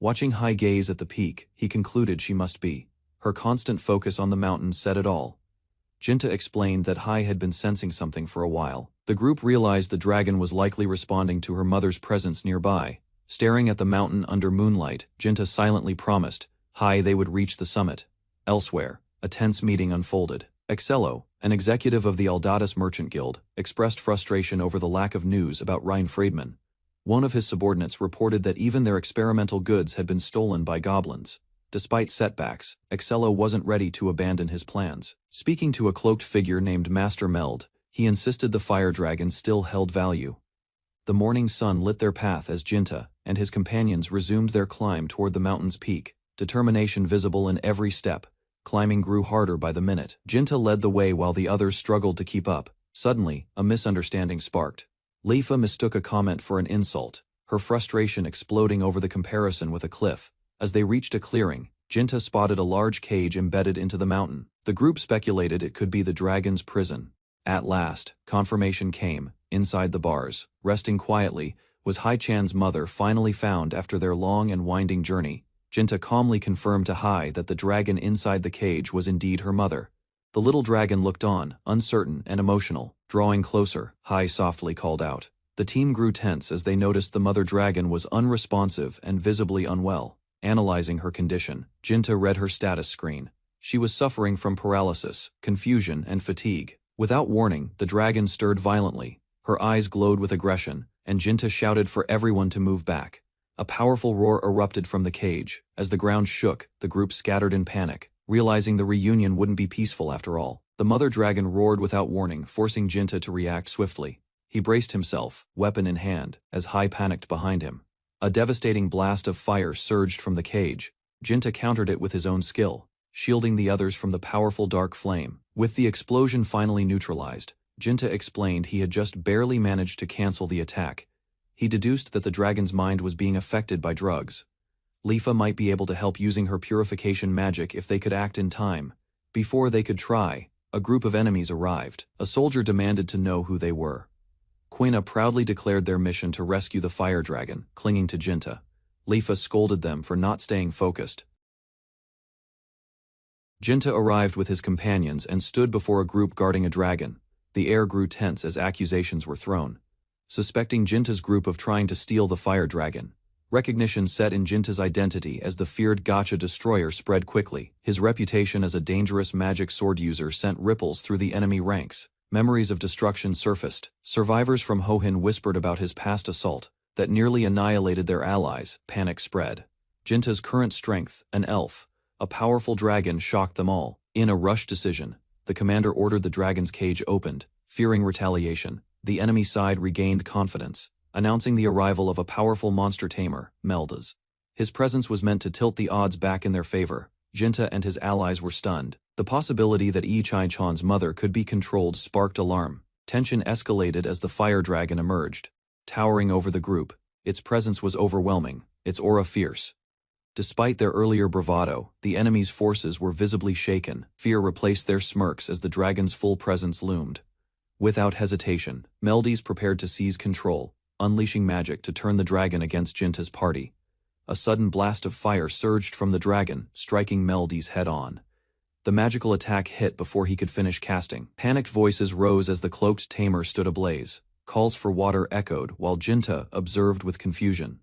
Watching Hiei gaze at the peak, he concluded she must be. Her constant focus on the mountain said it all. Jinta explained that Hiei had been sensing something for a while. The group realized the dragon was likely responding to her mother's presence nearby. Staring at the mountain under moonlight, Jinta silently promised Hiei they would reach the summit. Elsewhere, a tense meeting unfolded. Yahello, an executive of the Alatis Merchant Guild, expressed frustration over the lack of news about Ryan Friedman. One of his subordinates reported that even their experimental goods had been stolen by goblins. Despite setbacks, Yahello wasn't ready to abandon his plans. Speaking to a cloaked figure named Master Meld, he insisted the fire dragon still held value. The morning sun lit their path as Jinta and his companions resumed their climb toward the mountain's peak, determination visible in every step. Climbing grew harder by the minute. Jinta led the way while the others struggled to keep up. Suddenly, a misunderstanding sparked. Leifa mistook a comment for an insult, her frustration exploding over the comparison with a cliff. As they reached a clearing, Jinta spotted a large cage embedded into the mountain. The group speculated it could be the dragon's prison. At last, confirmation came. Inside the bars, resting quietly, was Hiei-chan's mother, finally found after their long and winding journey. Jinta calmly confirmed to Hiei that the dragon inside the cage was indeed her mother. The little dragon looked on, uncertain and emotional. Drawing closer, Hiei softly called out. The team grew tense as they noticed the mother dragon was unresponsive and visibly unwell. Analyzing her condition, Jinta read her status screen. She was suffering from paralysis, confusion, and fatigue. Without warning, the dragon stirred violently. Her eyes glowed with aggression, and Jinta shouted for everyone to move back. A powerful roar erupted from the cage. As the ground shook, the group scattered in panic, realizing the reunion wouldn't be peaceful after all. The The mother dragon roared without warning, forcing Jinta to react swiftly. He braced himself, weapon in hand, as Hai panicked behind him. A devastating blast of fire surged from the cage. Jinta countered it with his own skill, shielding the others from the powerful dark flame. With the explosion finally neutralized, Jinta explained he had just barely managed to cancel the attack. He deduced that the dragon's mind was being affected by drugs. Lifa might be able to help using her purification magic if they could act in time. Before they could try, a group of enemies arrived. A soldier demanded to know who they were. Quina proudly declared their mission to rescue the fire dragon, clinging to Jinta. Lifa scolded them for not staying focused. Jinta arrived with his companions and stood before a group guarding a dragon. The air grew tense as accusations were thrown. Suspecting Jinta's group of trying to steal the fire dragon, recognition set in Jinta's identity as the feared gacha destroyer spread quickly. His reputation as a dangerous magic sword user sent ripples through the enemy ranks. Memories of destruction surfaced. Survivors from Hohin whispered about his past assault that nearly annihilated their allies. Panic spread. Jinta's current strength, an elf, a powerful dragon, shocked them all. In a rushed decision, the commander ordered the dragon's cage opened. Fearing retaliation, the enemy side regained confidence, announcing the arrival of a powerful monster tamer, Meldas. His presence was meant to tilt the odds back in their favor. Jinta and his allies were stunned. The possibility that Chai-chan's mother could be controlled sparked alarm. Tension escalated as the fire dragon emerged. Towering over the group, its presence was overwhelming, its aura fierce. Despite their earlier bravado, the enemy's forces were visibly shaken. Fear replaced their smirks as the dragon's full presence loomed. Without hesitation, Meldes prepared to seize control, unleashing magic to turn the dragon against Jinta's party. A sudden blast of fire surged from the dragon, striking Meldes head-on. The magical attack hit before he could finish casting. Panicked voices rose as the cloaked tamer stood ablaze. Calls for water echoed while Jinta observed with confusion.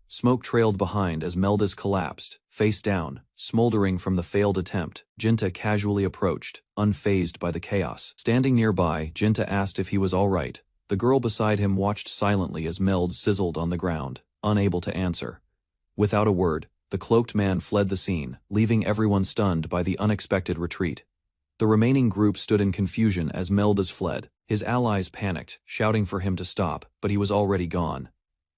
Smoke trailed behind as Meldas collapsed, face down, smoldering from the failed attempt. Jinta casually approached, unfazed by the chaos. Standing nearby, Jinta asked if he was all right. The girl beside him watched silently as Meld sizzled on the ground, unable to answer. Without a word, the cloaked man fled the scene, leaving everyone stunned by the unexpected retreat. The remaining group stood in confusion as Meldas fled. His allies panicked, shouting for him to stop, but he was already gone.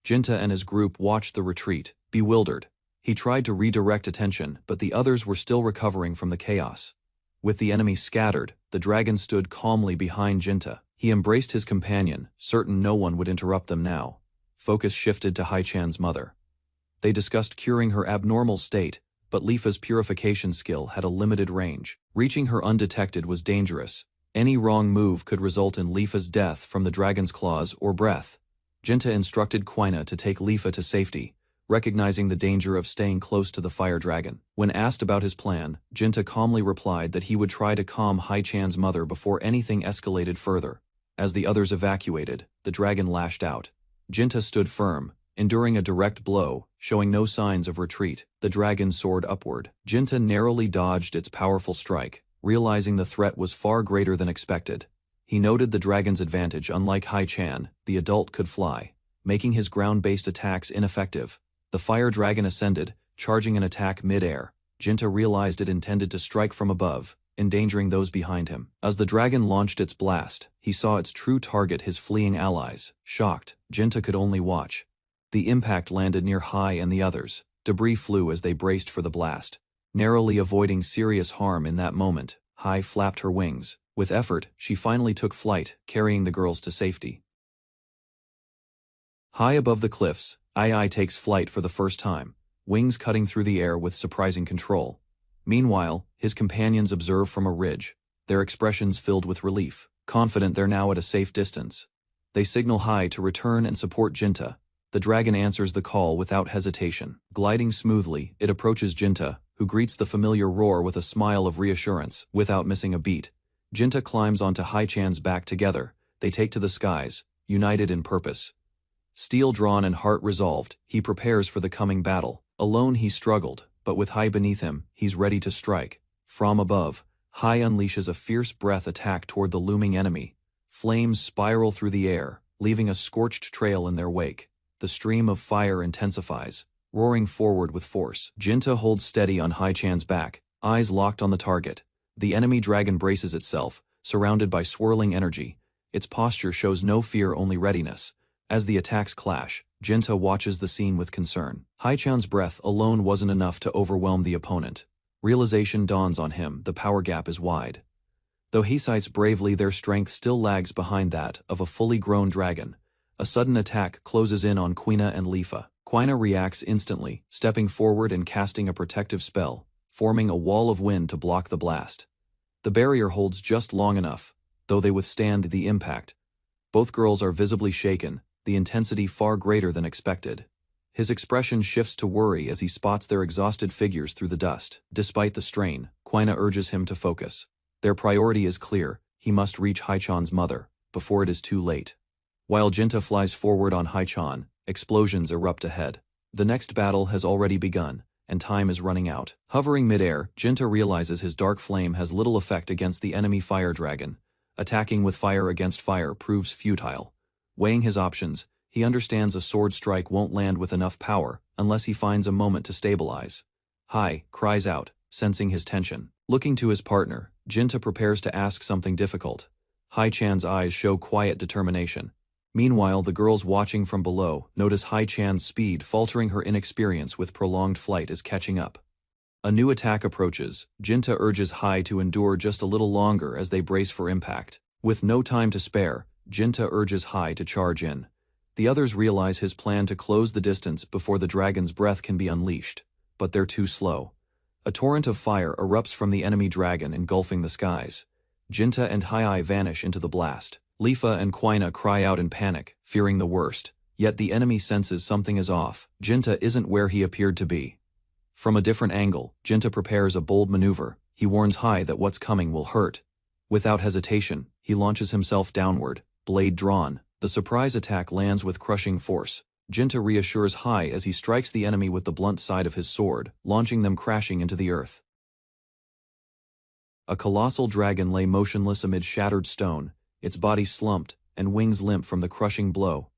Jinta and his group watched the retreat, bewildered. He tried to redirect attention, but the others were still recovering from the chaos. With the enemy scattered, the dragon stood calmly behind Jinta. He embraced his companion, certain no one would interrupt them now. Focus shifted to Hai-chan's mother. They discussed curing her abnormal state, but Lifa's purification skill had a limited range. Reaching her undetected was dangerous. Any wrong move could result in Lifa's death from the dragon's claws or breath. Jinta instructed Quina to take Lifa to safety, recognizing the danger of staying close to the fire dragon. When asked about his plan, Jinta calmly replied that he would try to calm Hai-chan's mother before anything escalated further. As the others evacuated, the dragon lashed out. Jinta stood firm, enduring a direct blow, showing no signs of retreat. The dragon soared upward. Jinta narrowly dodged its powerful strike, realizing the threat was far greater than expected. He noted the dragon's advantage. Unlike Hai-chan, the adult could fly, making his ground-based attacks ineffective. The fire dragon ascended, charging an attack mid-air. Jinta realized it intended to strike from above, endangering those behind him. As the dragon launched its blast, he saw its true target, his fleeing allies. Shocked, Jinta could only watch. The impact landed near Hai and the others. Debris flew as they braced for the blast. Narrowly avoiding serious harm in that moment, Hai flapped her wings. With effort, she finally took flight, carrying the girls to safety. High above the cliffs, Ai takes flight for the first time, wings cutting through the air with surprising control. Meanwhile, his companions observe from a ridge, their expressions filled with relief, confident they're now at a safe distance. They signal Hai to return and support Jinta. The dragon answers the call without hesitation. Gliding smoothly, it approaches Jinta, who greets the familiar roar with a smile of reassurance. Without missing a beat, Jinta climbs onto Hai-chan's back. Together, they take to the skies, united in purpose. Steel drawn and heart resolved, he prepares for the coming battle. Alone he struggled, but with Hai beneath him, he's ready to strike. From above, Hai unleashes a fierce breath attack toward the looming enemy. Flames spiral through the air, leaving a scorched trail in their wake. The stream of fire intensifies, roaring forward with force. Jinta holds steady on Hai-chan's back, eyes locked on the target. The enemy dragon braces itself, surrounded by swirling energy. Its posture shows no fear, only readiness. As the attacks clash, Jinta watches the scene with concern. Haichan's breath alone wasn't enough to overwhelm the opponent. Realization dawns on him, the power gap is wide. Though he fights bravely, their strength still lags behind that of a fully grown dragon. A sudden attack closes in on Quina and Lifa. Quina reacts instantly, stepping forward and casting a protective spell, forming a wall of wind to block the blast. The barrier holds just long enough, though they withstand the impact. Both girls are visibly shaken, the intensity far greater than expected. His expression shifts to worry as he spots their exhausted figures through the dust. Despite the strain, Quina urges him to focus. Their priority is clear: he must reach Haichan's mother, before it is too late. While Jinta flies forward on Haichan, explosions erupt ahead. The next battle has already begun, and time is running out. Hovering midair, Jinta realizes his dark flame has little effect against the enemy fire dragon. Attacking with fire against fire proves futile. Weighing his options, he understands a sword strike won't land with enough power unless he finds a moment to stabilize. Hai cries out, sensing his tension. Looking to his partner, Jinta prepares to ask something difficult. Haichan's eyes show quiet determination. Meanwhile, the girls watching from below notice Haichan's speed faltering. Her inexperience with prolonged flight is catching up. A new attack approaches. Jinta urges Hai to endure just a little longer as they brace for impact. With no time to spare, Jinta urges Hai to charge in. The others realize his plan to close the distance before the dragon's breath can be unleashed, but they're too slow. A torrent of fire erupts from the enemy dragon, engulfing the skies. Jinta and Hai vanish into the blast. Lifa and Quina cry out in panic, fearing the worst. Yet the enemy senses something is off. Jinta isn't where he appeared to be. From a different angle, Jinta prepares a bold maneuver. He warns Hai that what's coming will hurt. Without hesitation, he launches himself downward, blade drawn. The surprise attack lands with crushing force. Jinta reassures Hai as he strikes the enemy with the blunt side of his sword, launching them crashing into the earth. A colossal dragon lay motionless amid shattered stone, its body slumped and wings limp from the crushing blow.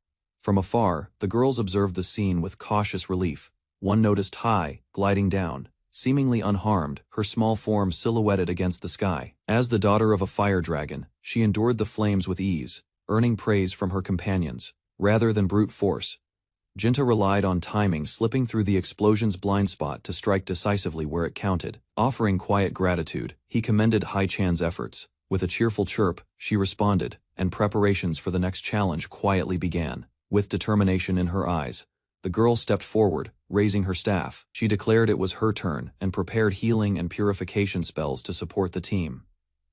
From afar, the girls observed the scene with cautious relief. One noticed Hai, gliding down, seemingly unharmed, her small form silhouetted against the sky. As the daughter of a fire dragon, she endured the flames with ease, earning praise from her companions, rather than brute force. Jinta relied on timing, slipping through the explosion's blind spot to strike decisively where it counted. Offering quiet gratitude, he commended Haichan's efforts. With a cheerful chirp, she responded, and preparations for the next challenge quietly began. With determination in her eyes, the girl stepped forward, raising her staff. She declared it was her turn and prepared healing and purification spells to support the team.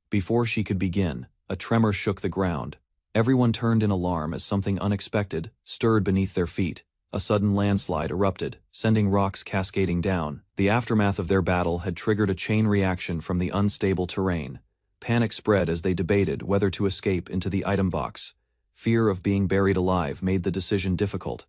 Before she could begin, a tremor shook the ground. Everyone turned in alarm as something unexpected stirred beneath their feet. A sudden landslide erupted, sending rocks cascading down. The aftermath of their battle had triggered a chain reaction from the unstable terrain. Panic spread as they debated whether to escape into the item box. Fear of being buried alive made the decision difficult.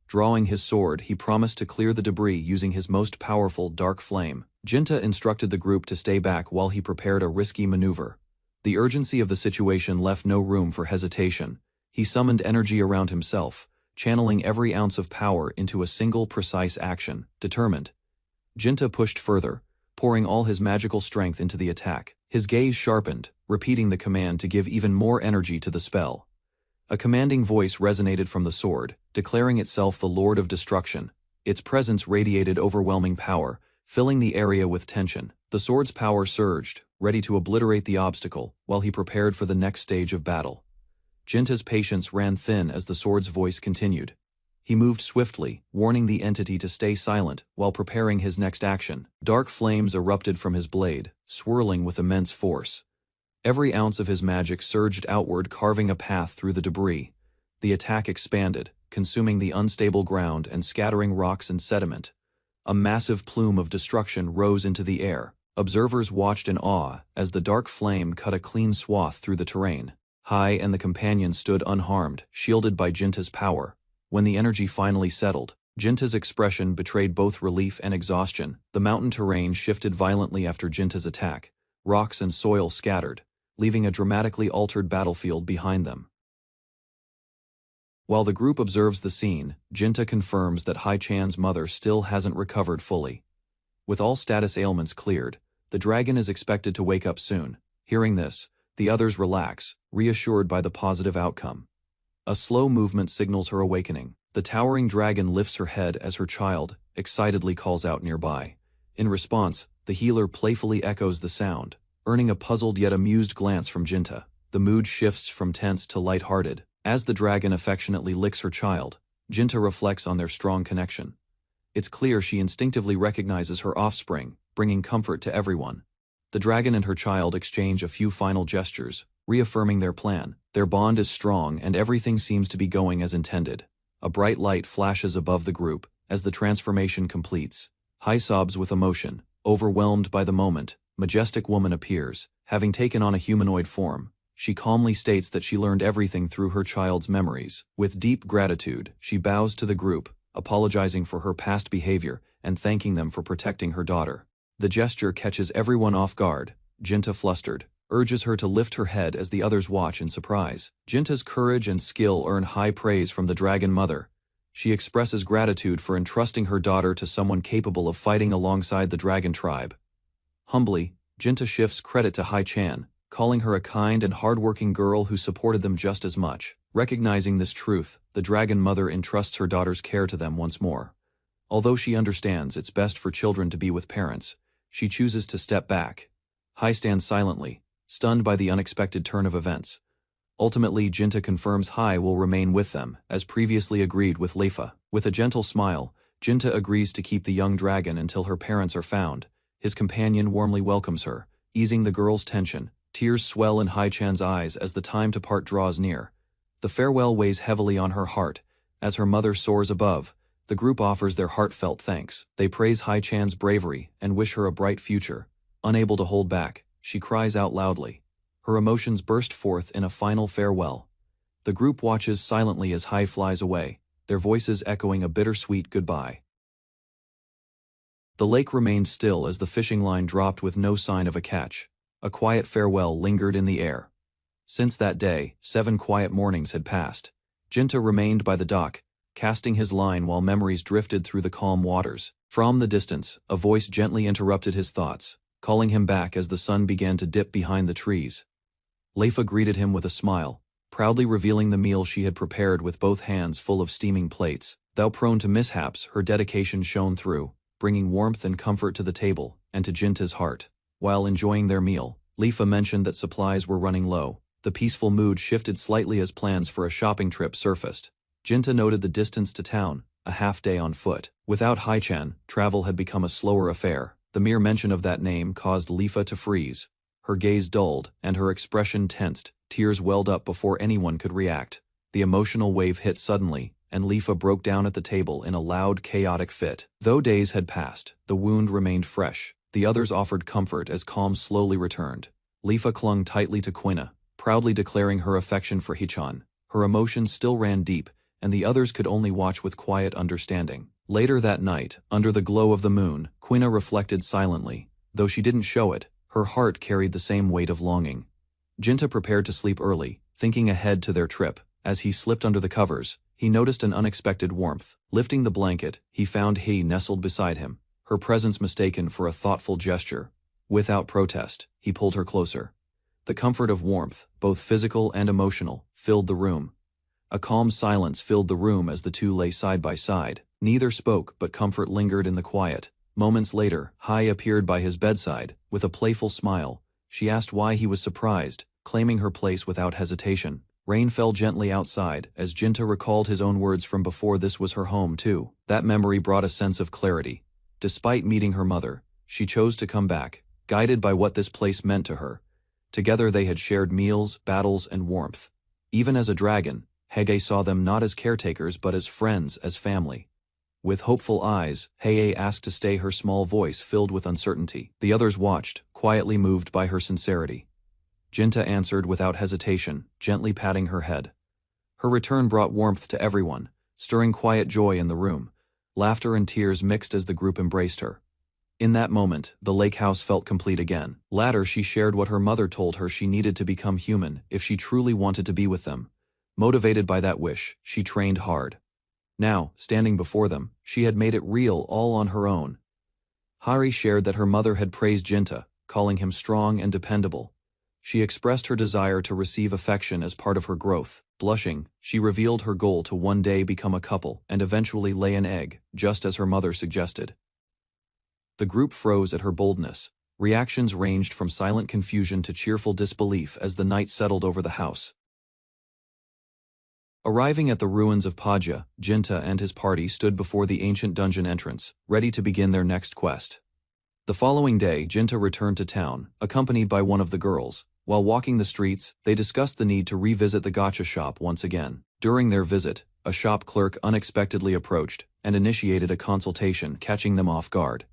Drawing his sword, he promised to clear the debris using his most powerful dark flame. Jinta instructed the group to stay back while he prepared a risky maneuver. The urgency of the situation left no room for hesitation. He summoned energy around himself, channeling every ounce of power into a single precise action. Determined, Jinta pushed further, pouring all his magical strength into the attack. His gaze sharpened, repeating the command to give even more energy to the spell. A commanding voice resonated from the sword, declaring itself the Lord of Destruction. Its presence radiated overwhelming power, filling the area with tension. The sword's power surged, ready to obliterate the obstacle, while he prepared for the next stage of battle. Jinta's patience ran thin as the sword's voice continued. He moved swiftly, warning the entity to stay silent while preparing his next action. Dark flames erupted from his blade, swirling with immense force. Every ounce of his magic surged outward, carving a path through the debris. The attack expanded, consuming the unstable ground and scattering rocks and sediment. A massive plume of destruction rose into the air. Observers watched in awe as the dark flame cut a clean swath through the terrain. Hai and the companions stood unharmed, shielded by Jinta's power. When the energy finally settled, Jinta's expression betrayed both relief and exhaustion. The mountain terrain shifted violently after Jinta's attack. Rocks and soil scattered, leaving a dramatically altered battlefield behind them. While the group observes the scene, Jinta confirms that Haichan's mother still hasn't recovered fully. With all status ailments cleared, the dragon is expected to wake up soon. Hearing this, The others relax, reassured by the positive outcome. A slow movement signals her awakening. The towering dragon lifts her head as her child excitedly calls out nearby. In response, the healer playfully echoes the sound, earning a puzzled yet amused glance from Jinta. The mood shifts from tense to light-hearted. As the dragon affectionately licks her child, Jinta reflects on their strong connection. It's clear she instinctively recognizes her offspring, bringing comfort to everyone. The dragon and her child exchange a few final gestures, reaffirming their plan. Their bond is strong and everything seems to be going as intended. A bright light flashes above the group as the transformation completes. Hai sobs with emotion, overwhelmed by the moment. Majestic woman appears, having taken on a humanoid form. She calmly states that she learned everything through her child's memories. With deep gratitude, she bows to the group, apologizing for her past behavior and thanking them for protecting her daughter. The gesture catches everyone off guard. Jinta, flustered, urges her to lift her head as the others watch in surprise. Jinta's courage and skill earn high praise from the dragon mother. She expresses gratitude for entrusting her daughter to someone capable of fighting alongside the dragon tribe. Humbly, Jinta shifts credit to Hai-chan, calling her a kind and hardworking girl who supported them just as much. Recognizing this truth, the dragon mother entrusts her daughter's care to them once more. Although she understands it's best for children to be with parents, she chooses to step back. Hai stands silently, stunned by the unexpected turn of events. Ultimately, Jinta confirms Hai will remain with them, as previously agreed with Leifa. With a gentle smile, Jinta agrees to keep the young dragon until her parents are found. His companion warmly welcomes her, easing the girl's tension. Tears swell in Hai-chan's eyes as the time to part draws near. The farewell weighs heavily on her heart. As her mother soars above, the group offers their heartfelt thanks. They praise Hai-chan's bravery and wish her a bright future. Unable to hold back, she cries out loudly. Her emotions burst forth in a final farewell. The group watches silently as Hai flies away, their voices echoing a bittersweet goodbye. The lake remained still as the fishing line dropped with no sign of a catch. A quiet farewell lingered in the air. Since that day, 7 quiet mornings had passed. Jinta remained by the dock, casting his line while memories drifted through the calm waters. From the distance, a voice gently interrupted his thoughts, calling him back as the sun began to dip behind the trees. Leifa greeted him with a smile, proudly revealing the meal she had prepared with both hands full of steaming plates. Though prone to mishaps, her dedication shone through, bringing warmth and comfort to the table and to Jinta's heart. While enjoying their meal, Leifa mentioned that supplies were running low. The peaceful mood shifted slightly as plans for a shopping trip surfaced. Jinta noted the distance to town, a half-day on foot. Without Hai-chan, travel had become a slower affair. The mere mention of that name caused Leifa to freeze. Her gaze dulled, and her expression tensed. Tears welled up before anyone could react. The emotional wave hit suddenly, and Leifa broke down at the table in a loud, chaotic fit. Though days had passed, the wound remained fresh. The others offered comfort as calm slowly returned. Leifa clung tightly to Quina, proudly declaring her affection for Hichan. Her emotions still ran deep, and the others could only watch with quiet understanding. Later that night, under the glow of the moon, Quina reflected silently. Though she didn't show it, her heart carried the same weight of longing. Jinta prepared to sleep early, thinking ahead to their trip. As he slipped under the covers, he noticed an unexpected warmth. Lifting the blanket, he found He nestled beside him, her presence mistaken for a thoughtful gesture. Without protest, he pulled her closer. The comfort of warmth, both physical and emotional, filled the room. A calm silence filled the room as the two lay side by side. Neither spoke, but comfort lingered in the quiet. Moments later, Hai appeared by his bedside. With a playful smile, she asked why he was surprised, claiming her place without hesitation. Rain fell gently outside, as Jinta recalled his own words from before. This was her home too. That memory brought a sense of clarity. Despite meeting her mother, she chose to come back, guided by what this place meant to her. Together they had shared meals, battles, and warmth. Even as a dragon, Hege saw them not as caretakers but as friends, as family. With hopeful eyes, Hege asked to stay, her small voice filled with uncertainty. The others watched, quietly moved by her sincerity. Jinta answered without hesitation, gently patting her head. Her return brought warmth to everyone, stirring quiet joy in the room. Laughter and tears mixed as the group embraced her. In that moment, the lake house felt complete again. Later, she shared what her mother told her: she needed to become human if she truly wanted to be with them. Motivated by that wish, she trained hard. Now, standing before them, she had made it real all on her own. Hari shared that her mother had praised Jinta, calling him strong and dependable. She expressed her desire to receive affection as part of her growth. Blushing, she revealed her goal to one day become a couple and eventually lay an egg, just as her mother suggested. The group froze at her boldness. Reactions ranged from silent confusion to cheerful disbelief as the night settled over the house. Arriving at the ruins of Padja, Jinta and his party stood before the ancient dungeon entrance, ready to begin their next quest. The following day, Jinta returned to town, accompanied by one of the girls. While walking the streets, they discussed the need to revisit the gacha shop once again. During their visit, a shop clerk unexpectedly approached and initiated a consultation, catching them off guard.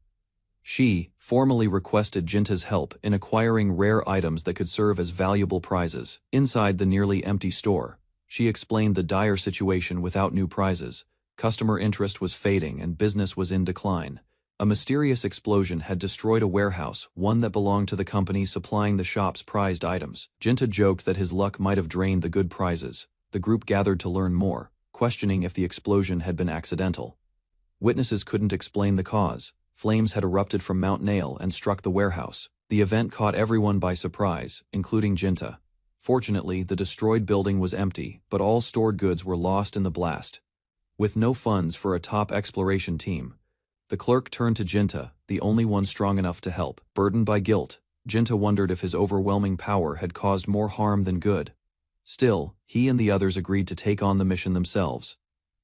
She formally requested Jinta's help in acquiring rare items that could serve as valuable prizes. Inside the nearly empty store, she explained the dire situation without new prizes. Customer interest was fading and business was in decline. A mysterious explosion had destroyed a warehouse, one that belonged to the company supplying the shop's prized items. Jinta joked that his luck might have drained the good prizes. The group gathered to learn more, questioning if the explosion had been accidental. Witnesses couldn't explain the cause. Flames had erupted from Mount Nail and struck the warehouse. The event caught everyone by surprise, including Jinta. Fortunately, the destroyed building was empty, but all stored goods were lost in the blast. With no funds for a top exploration team, the clerk turned to Jinta, the only one strong enough to help. Burdened by guilt, Jinta wondered if his overwhelming power had caused more harm than good. Still, he and the others agreed to take on the mission themselves.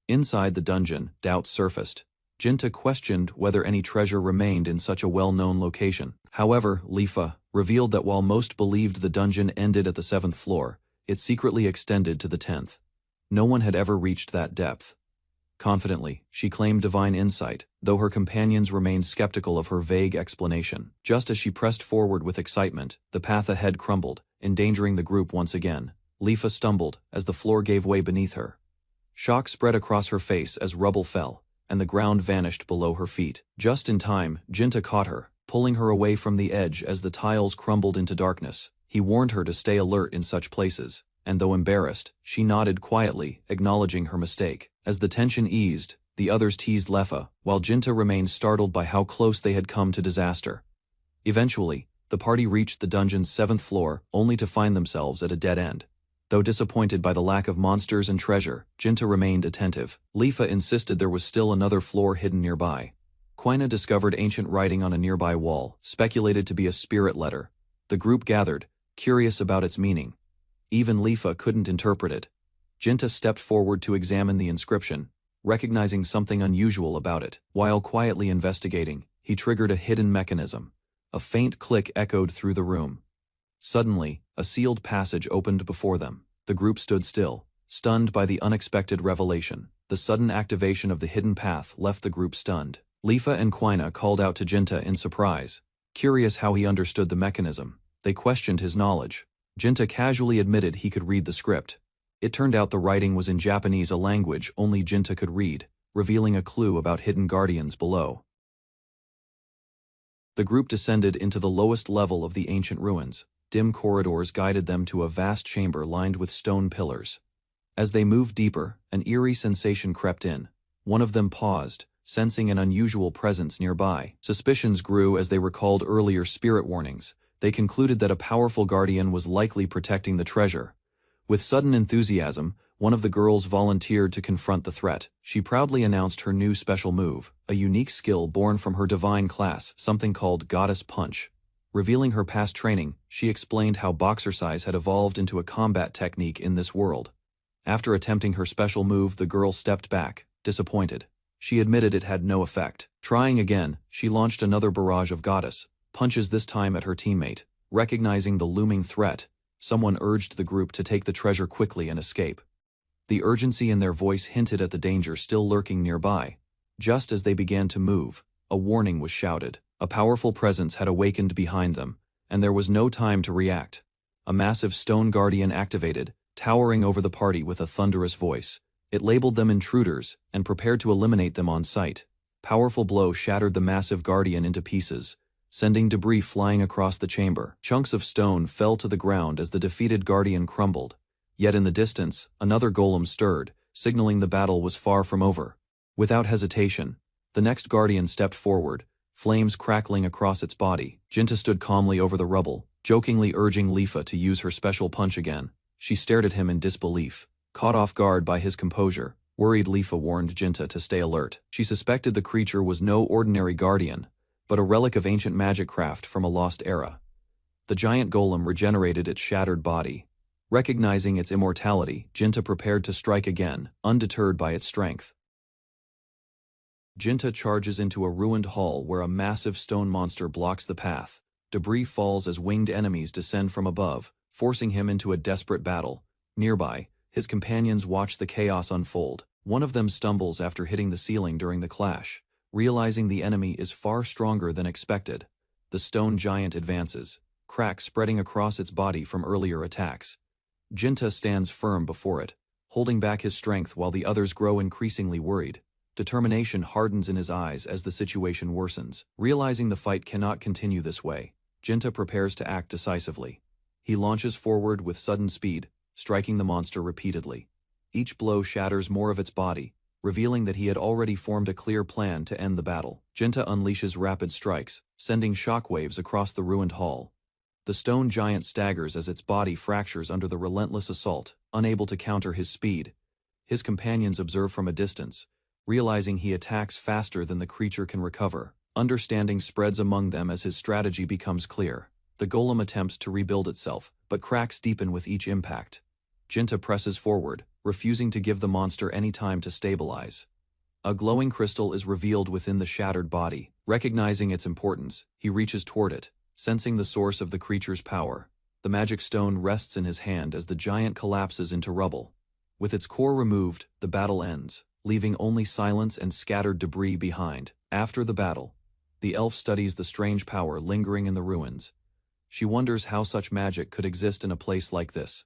Inside the dungeon, doubts surfaced. Jinta questioned whether any treasure remained in such a well-known location. However, Lifa revealed that while most believed the dungeon ended at the 7th floor, it secretly extended to the 10th. No one had ever reached that depth. Confidently, she claimed divine insight, though her companions remained skeptical of her vague explanation. Just as she pressed forward with excitement, the path ahead crumbled, endangering the group once again. Lifa stumbled as the floor gave way beneath her. Shock spread across her face as rubble fell, and the ground vanished below her feet. Just in time, Jinta caught her, pulling her away from the edge as the tiles crumbled into darkness. He warned her to stay alert in such places, and though embarrassed, she nodded quietly, acknowledging her mistake. As the tension eased, the others teased Lefa, while Jinta remained startled by how close they had come to disaster. Eventually, the party reached the dungeon's 7th floor, only to find themselves at a dead end. Though disappointed by the lack of monsters and treasure, Jinta remained attentive. Lifa insisted there was still another floor hidden nearby. Quina discovered ancient writing on a nearby wall, speculated to be a spirit letter. The group gathered, curious about its meaning. Even Lifa couldn't interpret it. Jinta stepped forward to examine the inscription, recognizing something unusual about it. While quietly investigating, he triggered a hidden mechanism. A faint click echoed through the room. Suddenly, a sealed passage opened before them. The group stood still, stunned by the unexpected revelation. The sudden activation of the hidden path left the group stunned. Lifa and Quina called out to Jinta in surprise. Curious how he understood the mechanism, they questioned his knowledge. Jinta casually admitted he could read the script. It turned out the writing was in Japanese, a language only Jinta could read, revealing a clue about hidden guardians below. The group descended into the lowest level of the ancient ruins. Dim corridors guided them to a vast chamber lined with stone pillars. As they moved deeper, an eerie sensation crept in. One of them paused, sensing an unusual presence nearby. Suspicions grew as they recalled earlier spirit warnings. They concluded that a powerful guardian was likely protecting the treasure. With sudden enthusiasm, one of the girls volunteered to confront the threat. She proudly announced her new special move, a unique skill born from her divine class, something called Goddess Punch. Revealing her past training, she explained how boxercise had evolved into a combat technique in this world. After attempting her special move, the girl stepped back, disappointed. She admitted it had no effect. Trying again, she launched another barrage of goddess punches, this time at her teammate. Recognizing the looming threat, someone urged the group to take the treasure quickly and escape. The urgency in their voice hinted at the danger still lurking nearby. Just as they began to move, a warning was shouted. A powerful presence had awakened behind them, and there was no time to react. A massive stone guardian activated, towering over the party with a thunderous voice. It labeled them intruders and prepared to eliminate them on sight. Powerful blow shattered the massive guardian into pieces, sending debris flying across the chamber. Chunks of stone fell to the ground as the defeated guardian crumbled. Yet in the distance, another golem stirred, signaling the battle was far from over. Without hesitation, the next guardian stepped forward, flames crackling across its body. Jinta stood calmly over the rubble, jokingly urging Lifa to use her special punch again. She stared at him in disbelief. Caught off guard by his composure, worried Lifa warned Jinta to stay alert. She suspected the creature was no ordinary guardian, but a relic of ancient magic craft from a lost era. The giant golem regenerated its shattered body. Recognizing its immortality, Jinta prepared to strike again, undeterred by its strength. Jinta charges into a ruined hall where a massive stone monster blocks the path. Debris falls as winged enemies descend from above, forcing him into a desperate battle. Nearby, his companions watch the chaos unfold. One of them stumbles after hitting the ceiling during the clash. Realizing the enemy is far stronger than expected, the stone giant advances, cracks spreading across its body from earlier attacks. Jinta stands firm before it, holding back his strength while the others grow increasingly worried. Determination hardens in his eyes as the situation worsens. Realizing the fight cannot continue this way, Jinta prepares to act decisively. He launches forward with sudden speed, striking the monster repeatedly. Each blow shatters more of its body, revealing that he had already formed a clear plan to end the battle. Jinta unleashes rapid strikes, sending shockwaves across the ruined hall. The stone giant staggers as its body fractures under the relentless assault, unable to counter his speed. His companions observe from a distance, realizing he attacks faster than the creature can recover. Understanding spreads among them as his strategy becomes clear. The golem attempts to rebuild itself, but cracks deepen with each impact. Jinta presses forward, refusing to give the monster any time to stabilize. A glowing crystal is revealed within the shattered body. Recognizing its importance, he reaches toward it, sensing the source of the creature's power. The magic stone rests in his hand as the giant collapses into rubble. With its core removed, the battle ends, leaving only silence and scattered debris behind. After the battle, the elf studies the strange power lingering in the ruins. She wonders how such magic could exist in a place like this.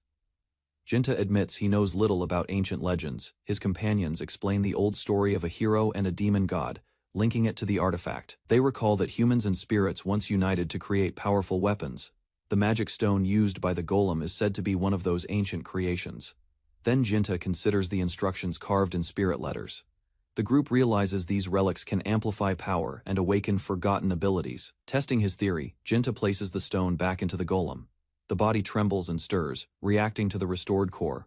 Jinta admits he knows little about ancient legends. His companions explain the old story of a hero and a demon god, linking it to the artifact. They recall that humans and spirits once united to create powerful weapons. The magic stone used by the golem is said to be one of those ancient creations. Then Jinta considers the instructions carved in spirit letters. The group realizes these relics can amplify power and awaken forgotten abilities. Testing his theory, Jinta places the stone back into the golem. The body trembles and stirs, reacting to the restored core.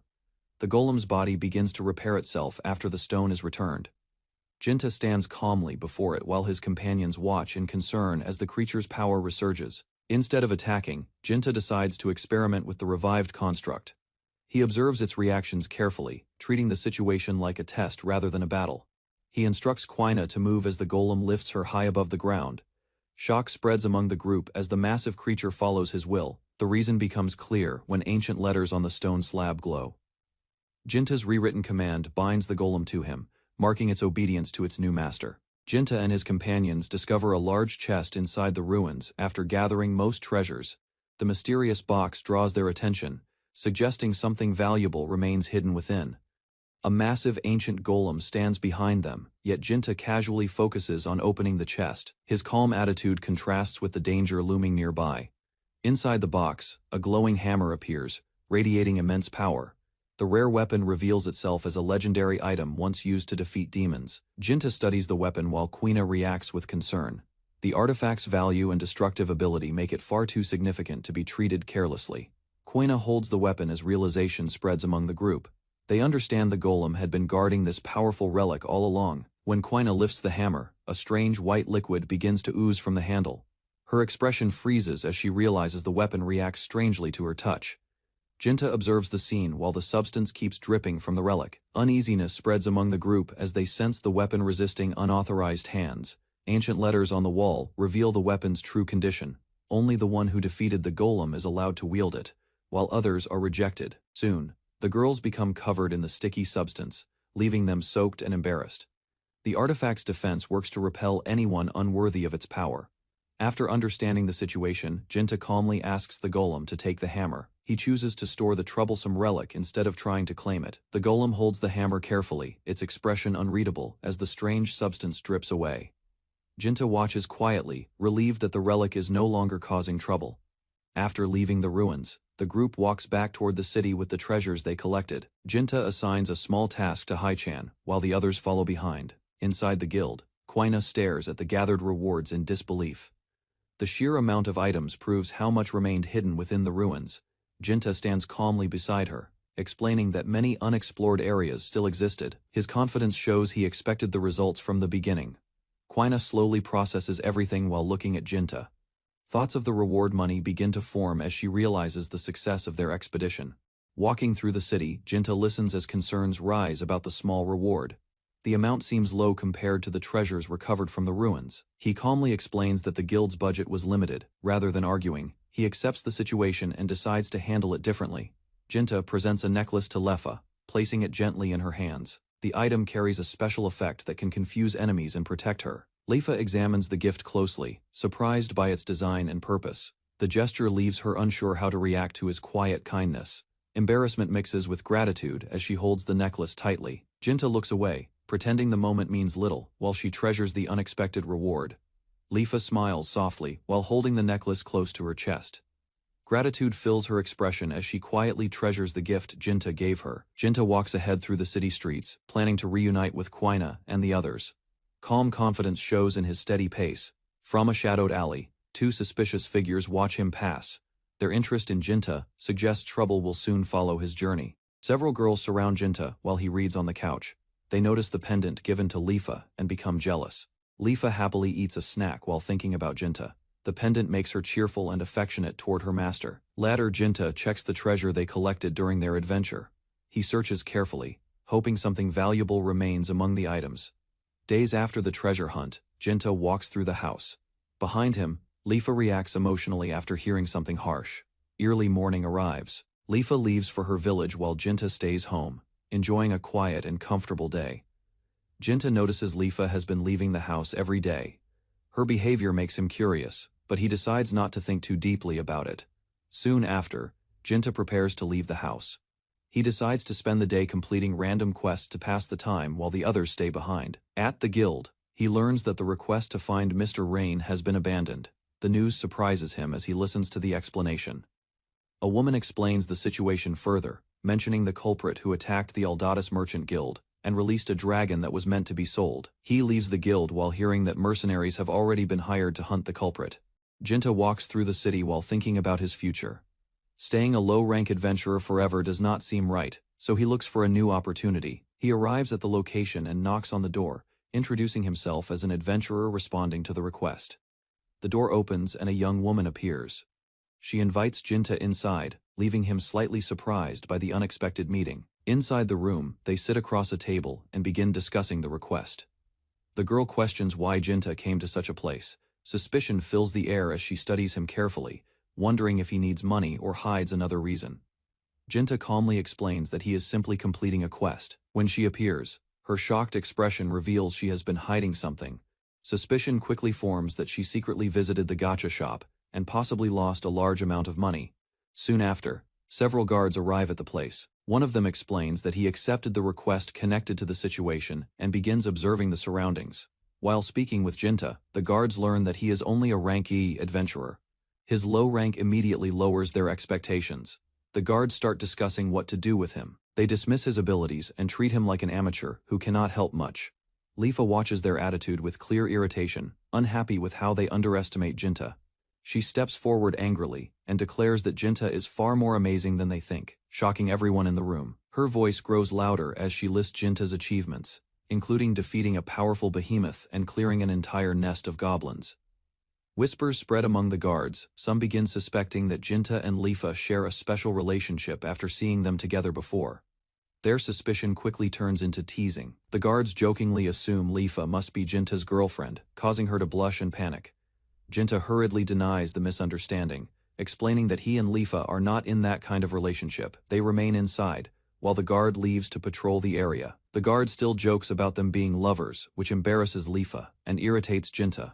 The golem's body begins to repair itself after the stone is returned. Jinta stands calmly before it while his companions watch in concern as the creature's power resurges. Instead of attacking, Jinta decides to experiment with the revived construct. He observes its reactions carefully, treating the situation like a test rather than a battle. He instructs Quina to move as the golem lifts her high above the ground. Shock spreads among the group as the massive creature follows his will. The reason becomes clear when ancient letters on the stone slab glow. Jinta's rewritten command binds the golem to him, marking its obedience to its new master. Jinta and his companions discover a large chest inside the ruins after gathering most treasures. The mysterious box draws their attention, suggesting something valuable remains hidden within. A massive ancient golem stands behind them, yet Jinta casually focuses on opening the chest. His calm attitude contrasts with the danger looming nearby. Inside the box, a glowing hammer appears, radiating immense power. The rare weapon reveals itself as a legendary item once used to defeat demons. Jinta studies the weapon while Quina reacts with concern. The artifact's value and destructive ability make it far too significant to be treated carelessly. Quina holds the weapon as realization spreads among the group. They understand the golem had been guarding this powerful relic all along. When Quina lifts the hammer, a strange white liquid begins to ooze from the handle. Her expression freezes as she realizes the weapon reacts strangely to her touch. Jinta observes the scene while the substance keeps dripping from the relic. Uneasiness spreads among the group as they sense the weapon resisting unauthorized hands. Ancient letters on the wall reveal the weapon's true condition. Only the one who defeated the golem is allowed to wield it, while others are rejected. Soon, the girls become covered in the sticky substance, leaving them soaked and embarrassed. The artifact's defense works to repel anyone unworthy of its power. After understanding the situation, Jinta calmly asks the golem to take the hammer. He chooses to store the troublesome relic instead of trying to claim it. The golem holds the hammer carefully, its expression unreadable as the strange substance drips away. Jinta watches quietly, relieved that the relic is no longer causing trouble. After leaving the ruins, the group walks back toward the city with the treasures they collected. Jinta assigns a small task to Haichan, while the others follow behind. Inside the guild, Quina stares at the gathered rewards in disbelief. The sheer amount of items proves how much remained hidden within the ruins. Jinta stands calmly beside her, explaining that many unexplored areas still existed. His confidence shows he expected the results from the beginning. Quina slowly processes everything while looking at Jinta. Thoughts of the reward money begin to form as she realizes the success of their expedition. Walking through the city, Jinta listens as concerns rise about the small reward. The amount seems low compared to the treasures recovered from the ruins. He calmly explains that the guild's budget was limited. Rather than arguing, he accepts the situation and decides to handle it differently. Jinta presents a necklace to Lefa, placing it gently in her hands. The item carries a special effect that can confuse enemies and protect her. Lefa examines the gift closely, surprised by its design and purpose. The gesture leaves her unsure how to react to his quiet kindness. Embarrassment mixes with gratitude as she holds the necklace tightly. Jinta looks away, pretending the moment means little, while she treasures the unexpected reward. Lefa smiles softly while holding the necklace close to her chest. Gratitude fills her expression as she quietly treasures the gift Jinta gave her. Jinta walks ahead through the city streets, planning to reunite with Quina and the others. Calm confidence shows in his steady pace. From a shadowed alley, two suspicious figures watch him pass. Their interest in Jinta suggests trouble will soon follow his journey. Several girls surround Jinta while he reads on the couch. They notice the pendant given to Lefa and become jealous. Lefa happily eats a snack while thinking about Jinta. The pendant makes her cheerful and affectionate toward her master. Later, Jinta checks the treasure they collected during their adventure. He searches carefully, hoping something valuable remains among the items. Days after the treasure hunt, Jinta walks through the house. Behind him, Lefa reacts emotionally after hearing something harsh. Early morning arrives. Lefa leaves for her village while Jinta stays home, enjoying a quiet and comfortable day. Jinta notices Lefa has been leaving the house every day. Her behavior makes him curious, but he decides not to think too deeply about it. Soon after, Jinta prepares to leave the house. He decides to spend the day completing random quests to pass the time while the others stay behind. At the guild, he learns that the request to find Mr. Rain has been abandoned. The news surprises him as he listens to the explanation. A woman explains the situation further, mentioning the culprit who attacked the Aldatus Merchant Guild and released a dragon that was meant to be sold. He leaves the guild while hearing that mercenaries have already been hired to hunt the culprit. Jinta walks through the city while thinking about his future. Staying a low-rank adventurer forever does not seem right, so he looks for a new opportunity. He arrives at the location and knocks on the door, introducing himself as an adventurer responding to the request. The door opens and a young woman appears. She invites Jinta inside, leaving him slightly surprised by the unexpected meeting. Inside the room, they sit across a table and begin discussing the request. The girl questions why Jinta came to such a place. Suspicion fills the air as she studies him carefully, wondering if he needs money or hides another reason. Jinta calmly explains that he is simply completing a quest. When she appears, her shocked expression reveals she has been hiding something. Suspicion quickly forms that she secretly visited the gacha shop and possibly lost a large amount of money. Soon after, several guards arrive at the place. One of them explains that he accepted the request connected to the situation and begins observing the surroundings. While speaking with Jinta, the guards learn that he is only a rank E adventurer. His low rank immediately lowers their expectations. The guards start discussing what to do with him. They dismiss his abilities and treat him like an amateur who cannot help much. Lefa watches their attitude with clear irritation, unhappy with how they underestimate Jinta. She steps forward angrily and declares that Jinta is far more amazing than they think, shocking everyone in the room. Her voice grows louder as she lists Jinta's achievements, including defeating a powerful behemoth and clearing an entire nest of goblins. Whispers spread among the guards. Some begin suspecting that Jinta and Lefa share a special relationship after seeing them together before. Their suspicion quickly turns into teasing. The guards jokingly assume Lefa must be Jinta's girlfriend, causing her to blush and panic. Jinta hurriedly denies the misunderstanding, explaining that he and Lefa are not in that kind of relationship. They remain inside, while the guard leaves to patrol the area. The guard still jokes about them being lovers, which embarrasses Lefa and irritates Jinta.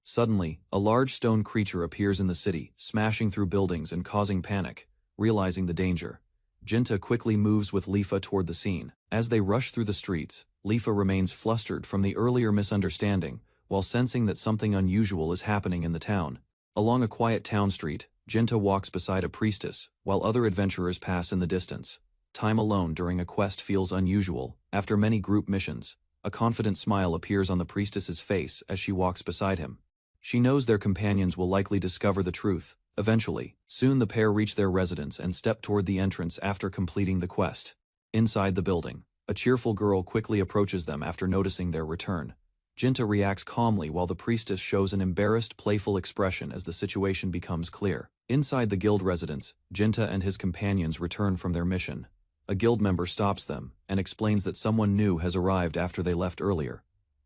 Suddenly, a large stone creature appears in the city, smashing through buildings and causing panic. Realizing the danger, Jinta quickly moves with Lefa toward the scene. As they rush through the streets, Lefa remains flustered from the earlier misunderstanding, while sensing that something unusual is happening in the town. Along a quiet town street, Jinta walks beside a priestess, while other adventurers pass in the distance. Time alone during a quest feels unusual. After many group missions, a confident smile appears on the priestess's face as she walks beside him. She knows their companions will likely discover the truth. Eventually, soon the pair reach their residence and step toward the entrance after completing the quest. Inside the building, a cheerful girl quickly approaches them after noticing their return. Jinta reacts calmly while the priestess shows an embarrassed, playful expression as the situation becomes clear. Inside the guild residence, Jinta and his companions return from their mission. A guild member stops them and explains that someone new has arrived after they left earlier.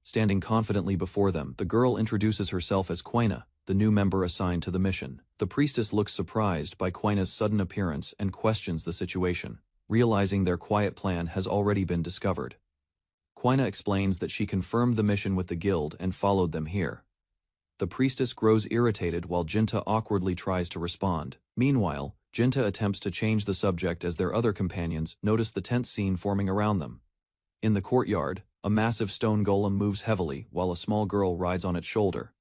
Standing confidently before them, the girl introduces herself as Quina, the new member assigned to the mission. The priestess looks surprised by Quina's sudden appearance and questions the situation, realizing their quiet plan has already been discovered. Quina explains that she confirmed the mission with the guild and followed them here. The priestess grows irritated while Jinta awkwardly tries to respond. Meanwhile, Jinta attempts to change the subject as their other companions notice the tense scene forming around them. In the courtyard, a massive stone golem moves heavily while a small girl rides on its shoulder.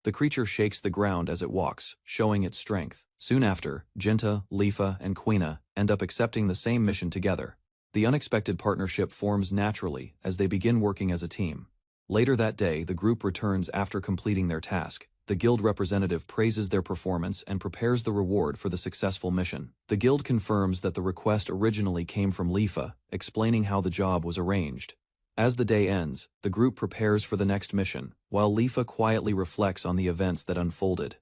The creature shakes the ground as it walks, showing its strength. Soon after, Jinta, Lifa, and Quina end up accepting the same mission together. The unexpected partnership forms naturally as they begin working as a team. Later that day, the group returns after completing their task. The guild representative praises their performance and prepares the reward for the successful mission. The guild confirms that the request originally came from Lifa, explaining how the job was arranged. As the day ends, the group prepares for the next mission, while Lifa quietly reflects on the events that unfolded.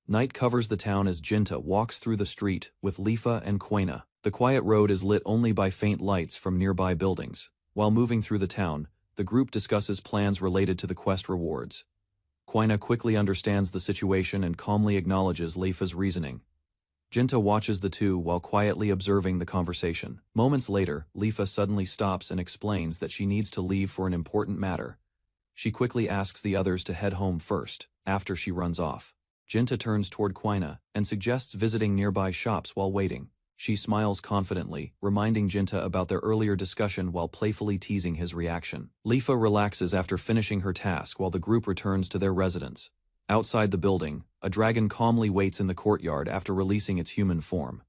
Night covers the town as Jinta walks through the street with Lifa and Quina. The quiet road is lit only by faint lights from nearby buildings. While moving through the town, the group discusses plans related to the quest rewards. Quina quickly understands the situation and calmly acknowledges Lifa's reasoning. Jinta watches the two while quietly observing the conversation. Moments later, Lifa suddenly stops and explains that she needs to leave for an important matter. She quickly asks the others to head home first, after she runs off. Jinta turns toward Quina and suggests visiting nearby shops while waiting. She smiles confidently, reminding Jinta about their earlier discussion while playfully teasing his reaction. Lifa relaxes after finishing her task while the group returns to their residence. Outside the building, a dragon calmly waits in the courtyard after releasing its human form.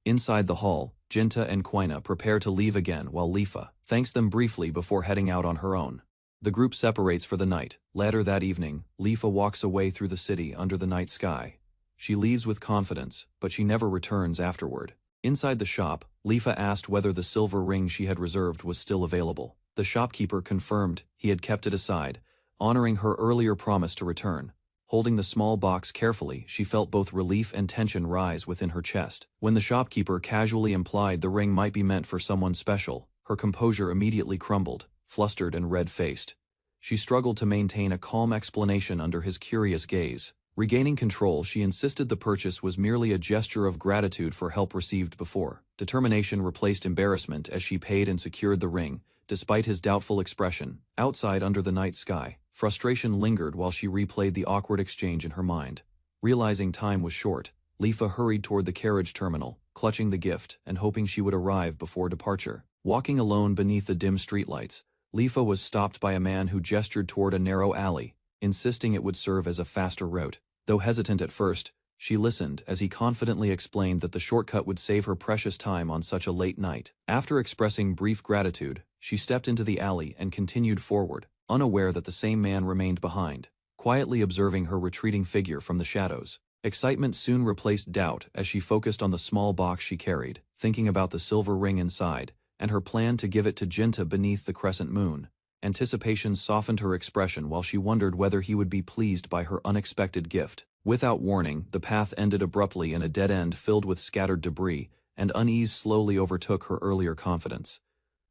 Inside the hall, Jinta and Quina prepare to leave again while Lifa thanks them briefly before heading out on her own. The group separates for the night. Later that evening, Lifa walks away through the city under the night sky. She leaves with confidence, but she never returns afterward. Inside the shop, Lifa asked whether the silver ring she had reserved was still available. The shopkeeper confirmed he had kept it aside, honoring her earlier promise to return. Holding the small box carefully, she felt both relief and tension rise within her chest. When the shopkeeper casually implied the ring might be meant for someone special, her composure immediately crumbled, flustered and red-faced. She struggled to maintain a calm explanation under his curious gaze. Regaining control, she insisted the purchase was merely a gesture of gratitude for help received before. Determination replaced embarrassment as she paid and secured the ring, despite his doubtful expression. Outside under the night sky, frustration lingered while she replayed the awkward exchange in her mind. Realizing time was short, Lifa hurried toward the carriage terminal, clutching the gift and hoping she would arrive before departure. Walking alone beneath the dim streetlights, Lifa was stopped by a man who gestured toward a narrow alley, insisting it would serve as a faster route. Though hesitant at first, she listened as he confidently explained that the shortcut would save her precious time on such a late night. After expressing brief gratitude, she stepped into the alley and continued forward, unaware that the same man remained behind, quietly observing her retreating figure from the shadows. Excitement soon replaced doubt as she focused on the small box she carried, thinking about the silver ring inside, and her plan to give it to Jinta beneath the crescent moon. Anticipation softened her expression while she wondered whether he would be pleased by her unexpected gift. Without warning, the path ended abruptly in a dead end filled with scattered debris, and unease slowly overtook her earlier confidence.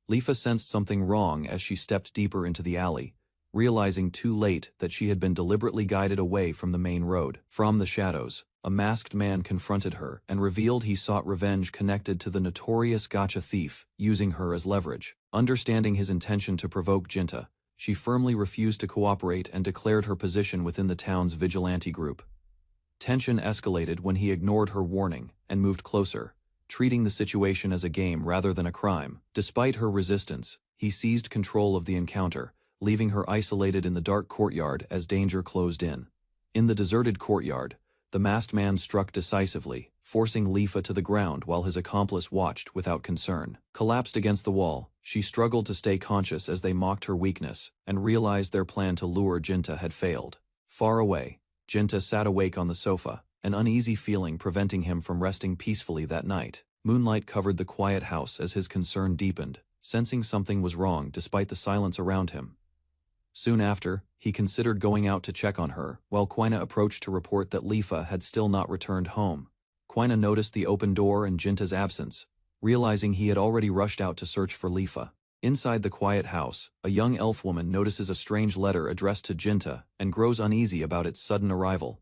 Lifa sensed something wrong as she stepped deeper into the alley, realizing too late that she had been deliberately guided away from the main road. From the shadows, a masked man confronted her and revealed he sought revenge connected to the notorious gacha thief, using her as leverage. Understanding his intention to provoke Jinta, she firmly refused to cooperate and declared her position within the town's vigilante group. Tension escalated when he ignored her warning and moved closer, treating the situation as a game rather than a crime. Despite her resistance, he seized control of the encounter, leaving her isolated in the dark courtyard as danger closed in. In the deserted courtyard, the masked man struck decisively, forcing Lifa to the ground while his accomplice watched without concern. Collapsed against the wall, she struggled to stay conscious as they mocked her weakness and realized their plan to lure Jinta had failed. Far away, Jinta sat awake on the sofa, an uneasy feeling preventing him from resting peacefully that night. Moonlight covered the quiet house as his concern deepened, sensing something was wrong despite the silence around him. Soon after, he considered going out to check on her, while Quina approached to report that Lifa had still not returned home. Quina noticed the open door and Jinta's absence, realizing he had already rushed out to search for Lifa. Inside the quiet house, a young elf woman notices a strange letter addressed to Jinta and grows uneasy about its sudden arrival.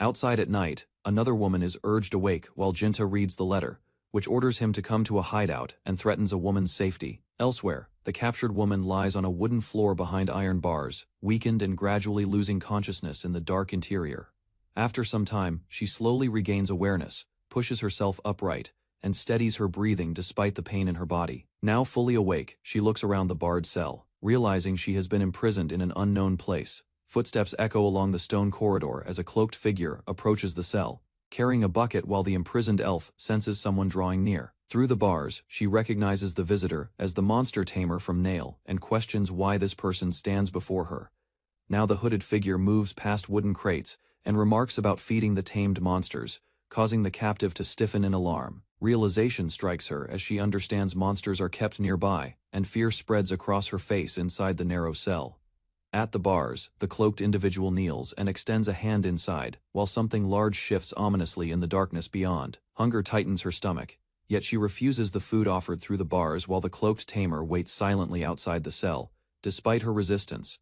Outside at night, another woman is urged awake while Jinta reads the letter, which orders him to come to a hideout and threatens a woman's safety. Elsewhere, the captured woman lies on a wooden floor behind iron bars, weakened and gradually losing consciousness in the dark interior. After some time, she slowly regains awareness, pushes herself upright, and steadies her breathing despite the pain in her body. Now fully awake, she looks around the barred cell, realizing she has been imprisoned in an unknown place. Footsteps echo along the stone corridor as a cloaked figure approaches the cell, carrying a bucket while the imprisoned elf senses someone drawing near. Through the bars, she recognizes the visitor as the monster tamer from Nail and questions why this person stands before her. Now the hooded figure moves past wooden crates and remarks about feeding the tamed monsters, causing the captive to stiffen in alarm. Realization strikes her as she understands monsters are kept nearby, and fear spreads across her face inside the narrow cell. At the bars, the cloaked individual kneels and extends a hand inside, while something large shifts ominously in the darkness beyond. Hunger tightens her stomach, yet she refuses the food offered through the bars while the cloaked tamer waits silently outside the cell. Despite her resistance,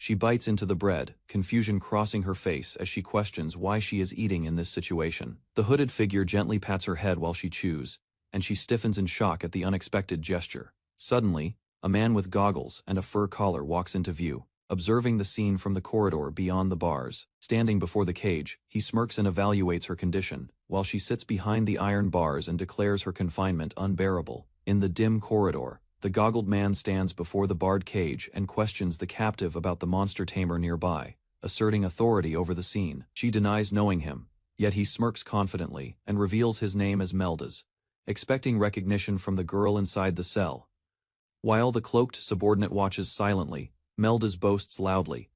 she bites into the bread, confusion crossing her face as she questions why she is eating in this situation. The hooded figure gently pats her head while she chews, and she stiffens in shock at the unexpected gesture. Suddenly, a man with goggles and a fur collar walks into view, observing the scene from the corridor beyond the bars. Standing before the cage, he smirks and evaluates her condition, while she sits behind the iron bars and declares her confinement unbearable. In the dim corridor, the goggled man stands before the barred cage and questions the captive about the monster tamer nearby, asserting authority over the scene. She denies knowing him, yet he smirks confidently and reveals his name as Meldas, expecting recognition from the girl inside the cell. While the cloaked subordinate watches silently, Meldas boasts loudly,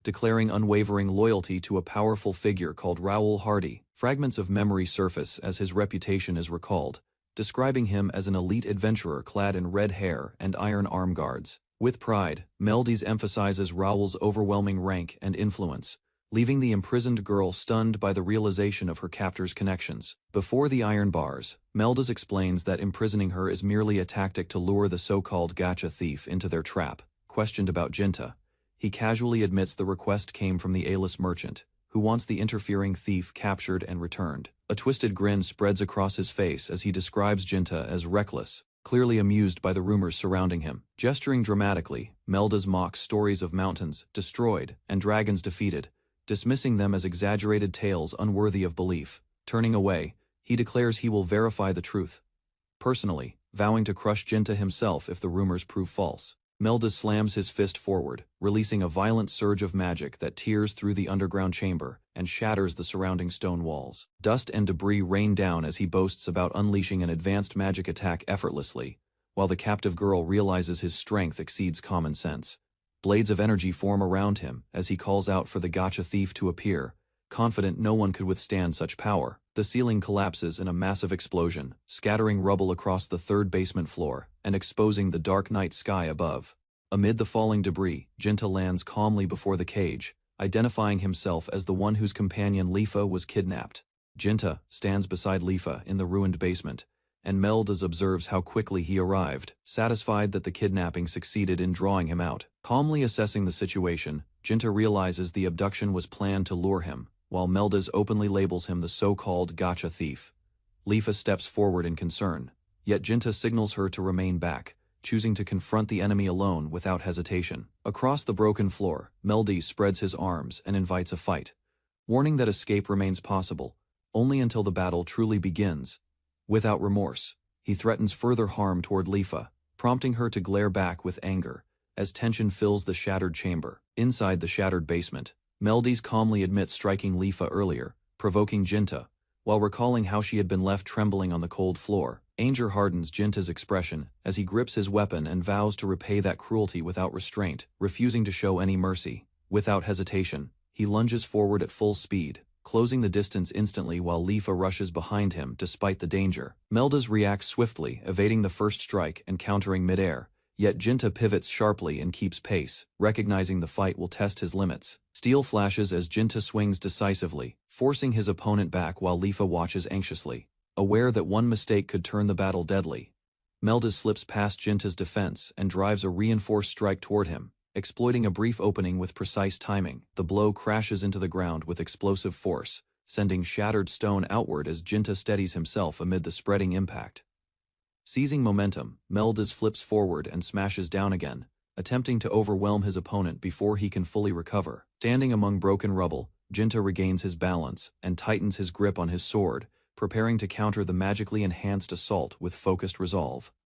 declaring unwavering loyalty to a powerful figure called Raoul Hardy. Fragments of memory surface as his reputation is recalled, describing him as an elite adventurer clad in red hair and iron arm guards. With pride, Meldas emphasizes Raoul's overwhelming rank and influence, leaving the imprisoned girl stunned by the realization of her captor's connections. Before the iron bars, Meldas explains that imprisoning her is merely a tactic to lure the so-called gacha thief into their trap. Questioned about Jinta, he casually admits the request came from the A-list merchant, who wants the interfering thief captured and returned. A twisted grin spreads across his face as he describes Jinta as reckless, clearly amused by the rumors surrounding him. Gesturing dramatically, Meldas mocks stories of mountains destroyed and dragons defeated, dismissing them as exaggerated tales unworthy of belief. Turning away, he declares he will verify the truth personally, vowing to crush Jinta himself if the rumors prove false. Meldas slams his fist forward, releasing a violent surge of magic that tears through the underground chamber and shatters the surrounding stone walls. Dust and debris rain down as he boasts about unleashing an advanced magic attack effortlessly, while the captive girl realizes his strength exceeds common sense. Blades of energy form around him as he calls out for the gacha thief to appear, confident no one could withstand such power. The ceiling collapses in a massive explosion, scattering rubble across the third basement floor and exposing the dark night sky above. Amid the falling debris, Jinta lands calmly before the cage, identifying himself as the one whose companion Lifa was kidnapped. Jinta stands beside Lifa in the ruined basement, and Meldas observes how quickly he arrived, satisfied that the kidnapping succeeded in drawing him out. Calmly assessing the situation, Jinta realizes the abduction was planned to lure him, while Meldas openly labels him the so-called gacha thief. Lifa steps forward in concern, yet Jinta signals her to remain back, choosing to confront the enemy alone without hesitation. Across the broken floor, Meldas spreads his arms and invites a fight, warning that escape remains possible, only until the battle truly begins. Without remorse, he threatens further harm toward Lifa, prompting her to glare back with anger, as tension fills the shattered chamber. Inside the shattered basement, Meldas calmly admits striking Lifa earlier, provoking Jinta, while recalling how she had been left trembling on the cold floor. Anger hardens Jinta's expression as he grips his weapon and vows to repay that cruelty without restraint, refusing to show any mercy. Without hesitation, he lunges forward at full speed, closing the distance instantly while Lifa rushes behind him despite the danger. Meldas reacts swiftly, evading the first strike and countering midair, yet Jinta pivots sharply and keeps pace, recognizing the fight will test his limits. Steel flashes as Jinta swings decisively, forcing his opponent back while Lifa watches anxiously, aware that one mistake could turn the battle deadly. Meldas slips past Jinta's defense and drives a reinforced strike toward him, exploiting a brief opening with precise timing. The blow crashes into the ground with explosive force, sending shattered stone outward as Jinta steadies himself amid the spreading impact. Seizing momentum, Meldas flips forward and smashes down again, attempting to overwhelm his opponent before he can fully recover. Standing among broken rubble, Jinta regains his balance and tightens his grip on his sword, preparing to counter the magically enhanced assault with focused resolve.